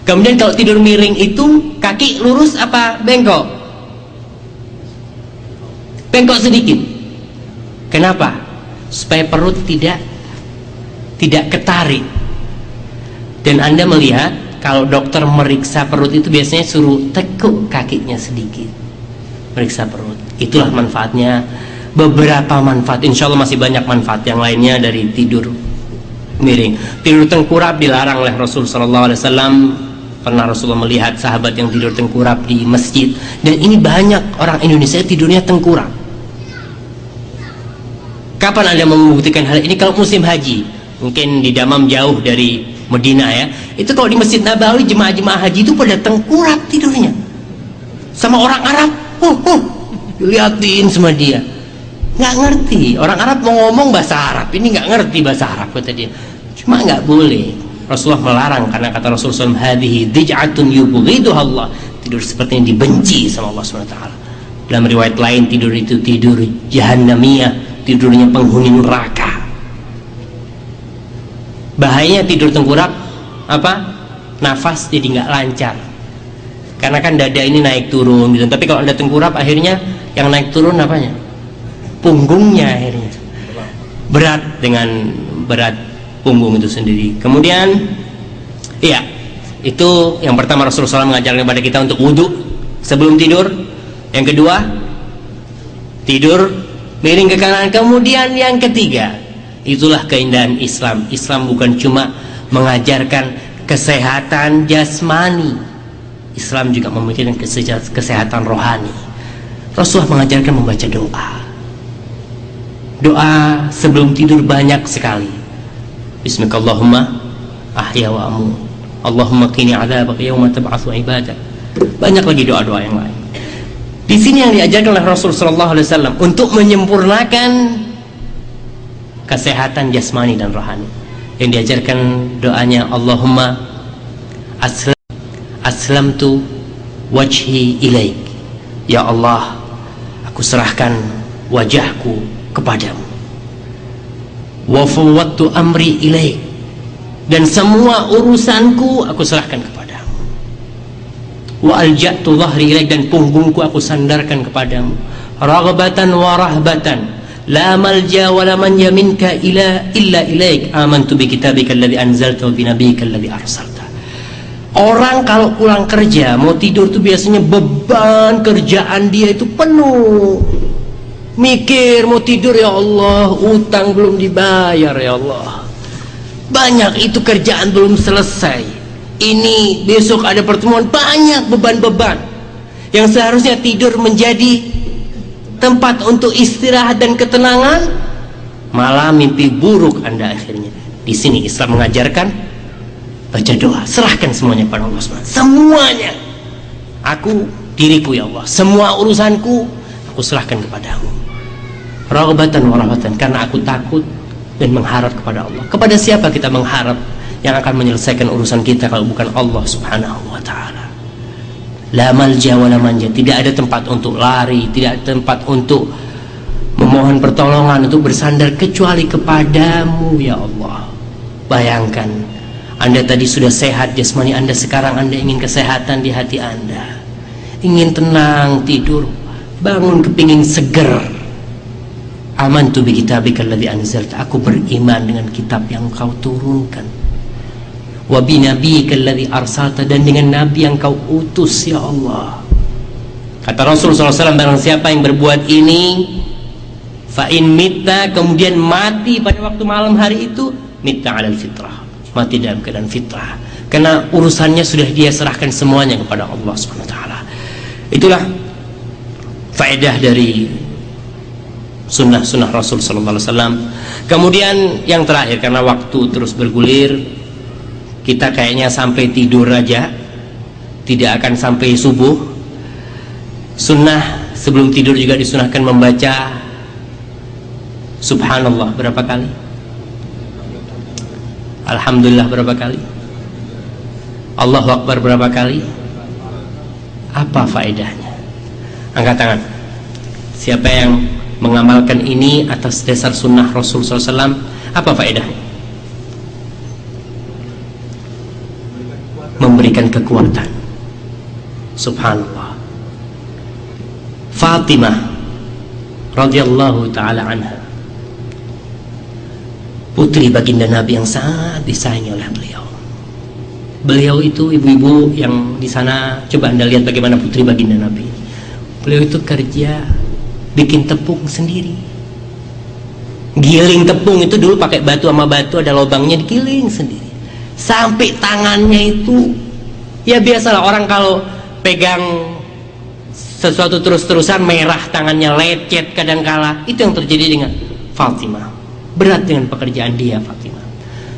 S2: Kemudian kalau tidur miring itu kaki lurus apa bengkok? Bengkok sedikit. Kenapa? Supaya perut tidak ketarik. Dan Anda melihat kalau dokter meriksa perut itu biasanya suruh tekuk kakinya sedikit, meriksa perut. Itulah manfaatnya. Beberapa manfaat, insya Allah masih banyak manfaat yang lainnya dari tidur miring. Tidur tengkurap dilarang oleh Rasul SAW. Pernah Rasulullah melihat sahabat yang tidur tengkurap di masjid, dan ini banyak orang Indonesia tidurnya tengkurap. Kapan Anda membuktikan hal ini? Kalau musim haji, mungkin di Damam jauh dari Medina ya, itu kalau di Masjid Nabawi jemaah-jemaah haji itu pada tengkurap tidurnya sama orang Arab. Liatin sama dia, nggak ngerti. Orang Arab mau ngomong bahasa Arab, ini nggak ngerti bahasa Arab kata dia. Cuma nggak boleh. Rasulullah melarang karena kata Rasulullah SAW, hadhihi dij'atun yubghiduha Allah. Tidur seperti yang dibenci sama Allah SWT. Dalam riwayat lain, tidur itu tidur jahannamiyah, tidurnya penghuni neraka. Bahayanya tidur tengkurap apa? Nafas jadi nggak lancar. Karena kan dada ini naik turun gitu. Tapi kalau Anda tengkurap, akhirnya yang naik turun apanya? Punggungnya akhirnya berat, dengan berat punggung itu sendiri. Kemudian iya, itu yang pertama Rasulullah SAW mengajarkan kepada kita untuk wudhu sebelum tidur. Yang kedua, tidur miring ke kanan. Kemudian yang ketiga, itulah keindahan Islam. Islam bukan cuma mengajarkan kesehatan jasmani, Islam juga memikirkan kesehatan rohani. Rasulullah mengajarkan membaca doa. Doa sebelum tidur banyak sekali. Bismillahirrahmanirrahim, ahya wa amut, Allahumma qini adzabaka yauma tab'atsu ibadak. Banyak lagi doa-doa yang lain. Di sini yang diajarkan oleh Rasul sallallahu alaihi wasallam untuk menyempurnakan kesehatan jasmani dan rohani. Yang diajarkan doanya, Allahumma aslamtu wajhi ilaik. Ya Allah, aku serahkan wajahku kepadamu. Wa fawwadtu amri ilaik, dan semua urusanku aku serahkan kepadamu. Wa alja'tu dhahri ilaik, dan punggungku aku sandarkan kepadamu. Raghbatan wa rahbatan, la malja wa la manja minka illa ilaik. Amantu bi kitabika alladhi anzalta wa bi nabiyyika alladhi arsalta. Orang kalau pulang kerja mau tidur tuh biasanya beban kerjaan dia itu penuh. Mikir mau tidur, ya Allah, utang belum dibayar, ya Allah. Banyak itu kerjaan belum selesai. Ini besok ada pertemuan, banyak beban-beban yang seharusnya tidur menjadi tempat untuk istirahat dan ketenangan, malah mimpi buruk Anda akhirnya. Di sini Islam mengajarkan baca doa, serahkan semuanya pada Allah SWT. Semuanya, aku, diriku ya Allah, semua urusanku aku serahkan kepadamu. Raghbatan wa rahbatan, karena aku takut dan mengharap kepada Allah. Kepada siapa kita mengharap yang akan menyelesaikan urusan kita kalau bukan Allah Subhanahu wa ta'ala? La malja wa la manja, tidak ada tempat untuk lari, tidak ada tempat untuk memohon pertolongan, untuk bersandar kecuali kepadamu ya Allah. Bayangkan, Anda tadi sudah sehat jasmani Anda, sekarang Anda ingin kesehatan di hati Anda, ingin tenang tidur, bangun kepingin seger. Amantu bi kitabika alladhi anzalta, aku beriman dengan kitab yang kau turunkan. Wa bi nabiyyika alladhi arsalta, dan dengan nabi yang kau utus ya Allah. Kata Rasul SAW, barang siapa yang berbuat ini, fa in mitta, kemudian mati pada waktu malam hari itu, mitta alal fitrah, mati dalam keadaan fitrah, karena urusannya sudah dia serahkan semuanya kepada Allah Subhanahu wa taala. Itulah faedah dari sunnah-sunnah Rasul sallallahu alaihi wasallam. Kemudian yang terakhir, karena waktu terus bergulir, kita kayaknya sampai tidur aja, tidak akan sampai subuh. Sunnah sebelum tidur juga disunahkan membaca Subhanallah berapa kali? Alhamdulillah berapa kali? Allahu Akbar berapa kali? Apa faedahnya? Angkat tangan. Siapa yang mengamalkan ini atas dasar sunnah Rasul SAW, apa faedahnya? Memberikan kekuatan. Subhanallah. Fatimah radhiyallahu taala anha, putri baginda Nabi yang sangat disayangi oleh beliau. Beliau itu, ibu-ibu yang di sana, coba Anda lihat bagaimana putri baginda Nabi. Beliau itu kerja bikin tepung sendiri, giling tepung itu dulu pakai batu sama batu, ada lubangnya, digiling sendiri sampai tangannya itu, ya biasalah orang kalau pegang sesuatu terus-terusan merah tangannya, lecet kadangkala. Itu yang terjadi dengan Fatimah. Berat dengan pekerjaan dia Fatimah.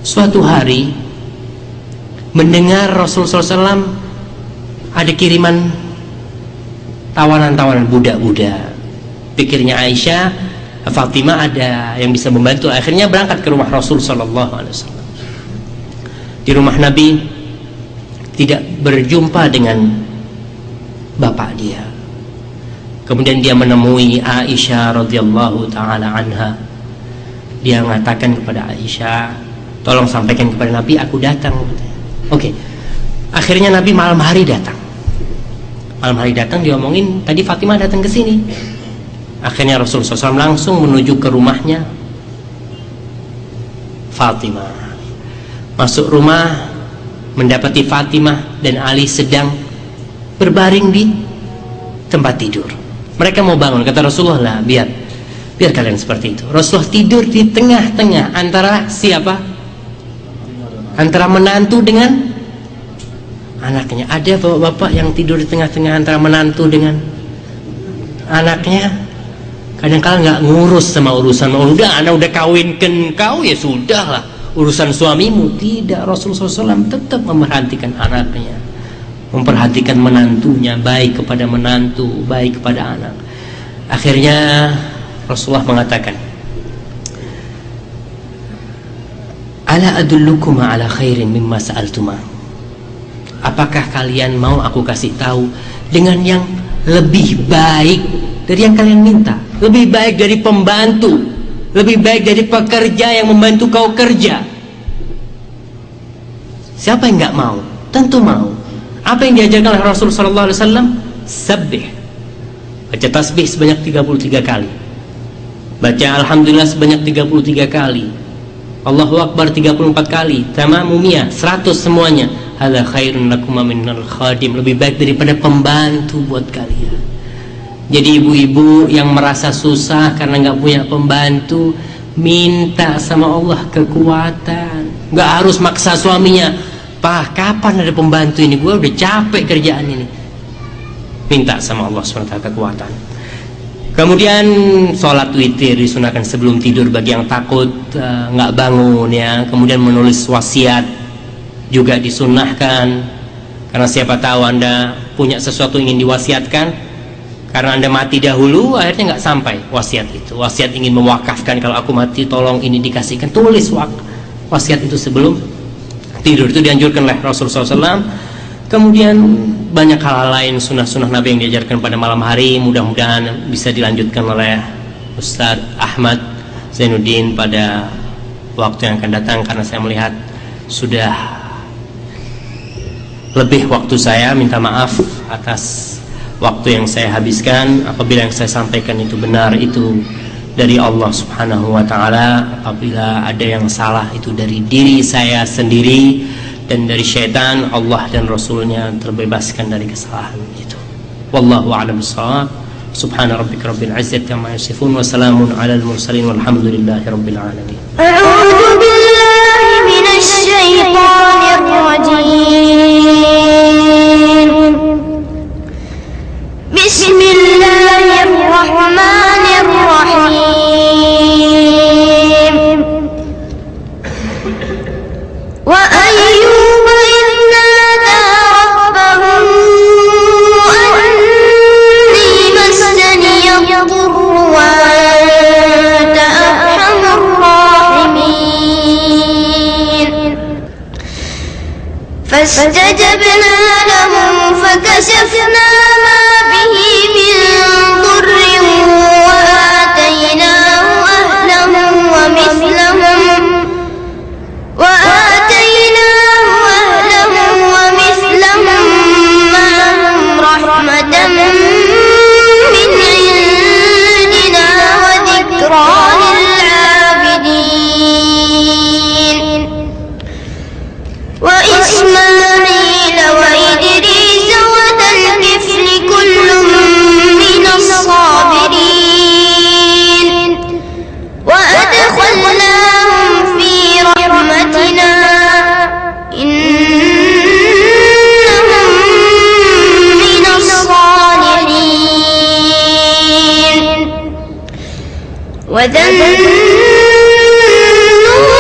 S2: Suatu hari mendengar Rasulullah SAW ada kiriman tawanan-tawanan budak-budak. Pikirnya Aisyah, Fatimah ada yang bisa membantu. Akhirnya berangkat ke rumah Rasul SAW. Di rumah Nabi tidak berjumpa dengan bapak dia. Kemudian dia menemui Aisyah radhiyallahu taala anha. Dia mengatakan kepada Aisyah, tolong sampaikan kepada Nabi aku datang. Oke. Akhirnya Nabi malam hari datang. Malam hari datang, dia omongin tadi Fatimah datang ke sini. Akhirnya Rasulullah SAW langsung menuju ke rumahnya Fatimah. Masuk rumah, mendapati Fatimah dan Ali sedang berbaring di tempat tidur. Mereka mau bangun, kata Rasulullah, lah biar kalian seperti itu. Rasulullah tidur di tengah-tengah antara siapa? Antara menantu dengan anaknya. Ada bapak-bapak yang tidur di tengah-tengah antara menantu dengan anaknya. Kadang-kadang nggak ngurus sama urusan, udah anak udah kawinkan kau, ya sudah lah urusan suamimu. Tidak, Rasulullah SAW tetap memperhatikan anaknya, memperhatikan menantunya, baik kepada menantu, baik kepada anak. Akhirnya Rasulullah mengatakan, ala adullukum ala khairin mimma sa'altuma. Apakah kalian mau aku kasih tahu dengan yang lebih baik dari yang kalian minta, lebih baik dari pembantu, lebih baik dari pekerja yang membantu kau kerja? Siapa yang nggak mau? Tentu mau. Apa yang diajarkan oleh Rasul sallallahu alaihi wasallam? Sabbih. Baca tasbih sebanyak 33 kali. Baca alhamdulillah sebanyak 33 kali. Allahu akbar 34 kali. Tamamu 100 semuanya. Hadza khairun lakum minal khadim. Lebih baik daripada pembantu buat kalian. Jadi ibu-ibu yang merasa susah karena nggak punya pembantu, minta sama Allah kekuatan. Nggak harus maksa suaminya. Pak, kapan ada pembantu ini? Gue udah capek kerjaan ini. Minta sama Allah SWT kekuatan. Kemudian sholat witir disunahkan sebelum tidur bagi yang takut nggak bangun ya. Kemudian menulis wasiat juga disunahkan, karena siapa tahu Anda punya sesuatu ingin diwasiatkan, karena Anda mati dahulu akhirnya nggak sampai wasiat itu. Wasiat ingin mewakafkan, kalau aku mati tolong ini dikasihkan, tulis wasiat itu sebelum tidur. Itu dianjurkan oleh Rasulullah SAW. Kemudian banyak hal lain sunnah-sunnah Nabi yang diajarkan pada malam hari. Mudah-mudahan bisa dilanjutkan oleh Ustaz Ahmad Zainuddin pada waktu yang akan datang, karena saya melihat sudah lebih waktu saya. Minta maaf atas waktu yang saya habiskan. Apabila yang saya sampaikan itu benar, itu dari Allah Subhanahu wa ta'ala. Apabila ada yang salah, itu dari diri saya sendiri dan dari syaitan. Allah dan Rasulnya terbebaskan dari kesalahan itu. Wallahu a'lam bishawab. Subhana rabbika rabbil izzati amma yasifun wa salamun alal mursalin walhamdulillahi rabbil alamin.
S5: A'udzu billahi minasy syaithanir rajim. Bismillahirrahmanirrahim. Wa ayyuba idh nada rabbahu anni massani yadurru wa anta arhamur rahimin. Fastajabna lahu fakashafna ma bihi min dhurrin wa ataynahu ahlahu wa mithlahum ma'ahum rahmatan min 'indina wa dhikra lil 'abidin. Wa Ismail wa Idris wa dhal kifli kullun minas sabirin. Wa adkhalnahum fi rahmatina innahum minas salihin. Wa dhannuni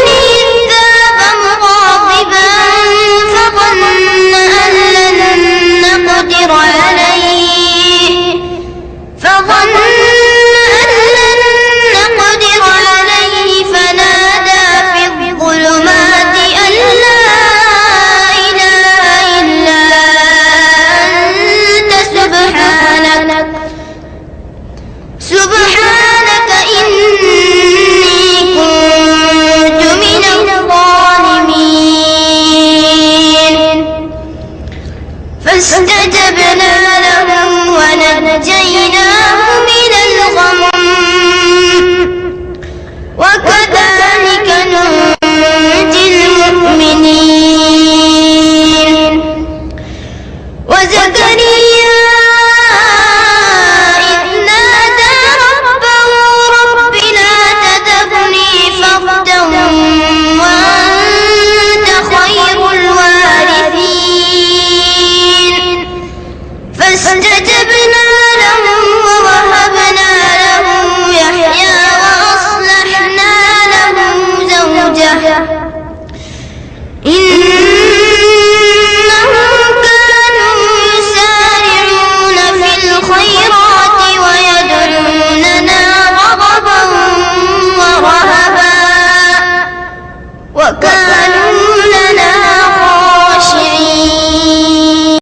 S5: idh dhahaba mughadiban fadhanna an lan naqdira alayhi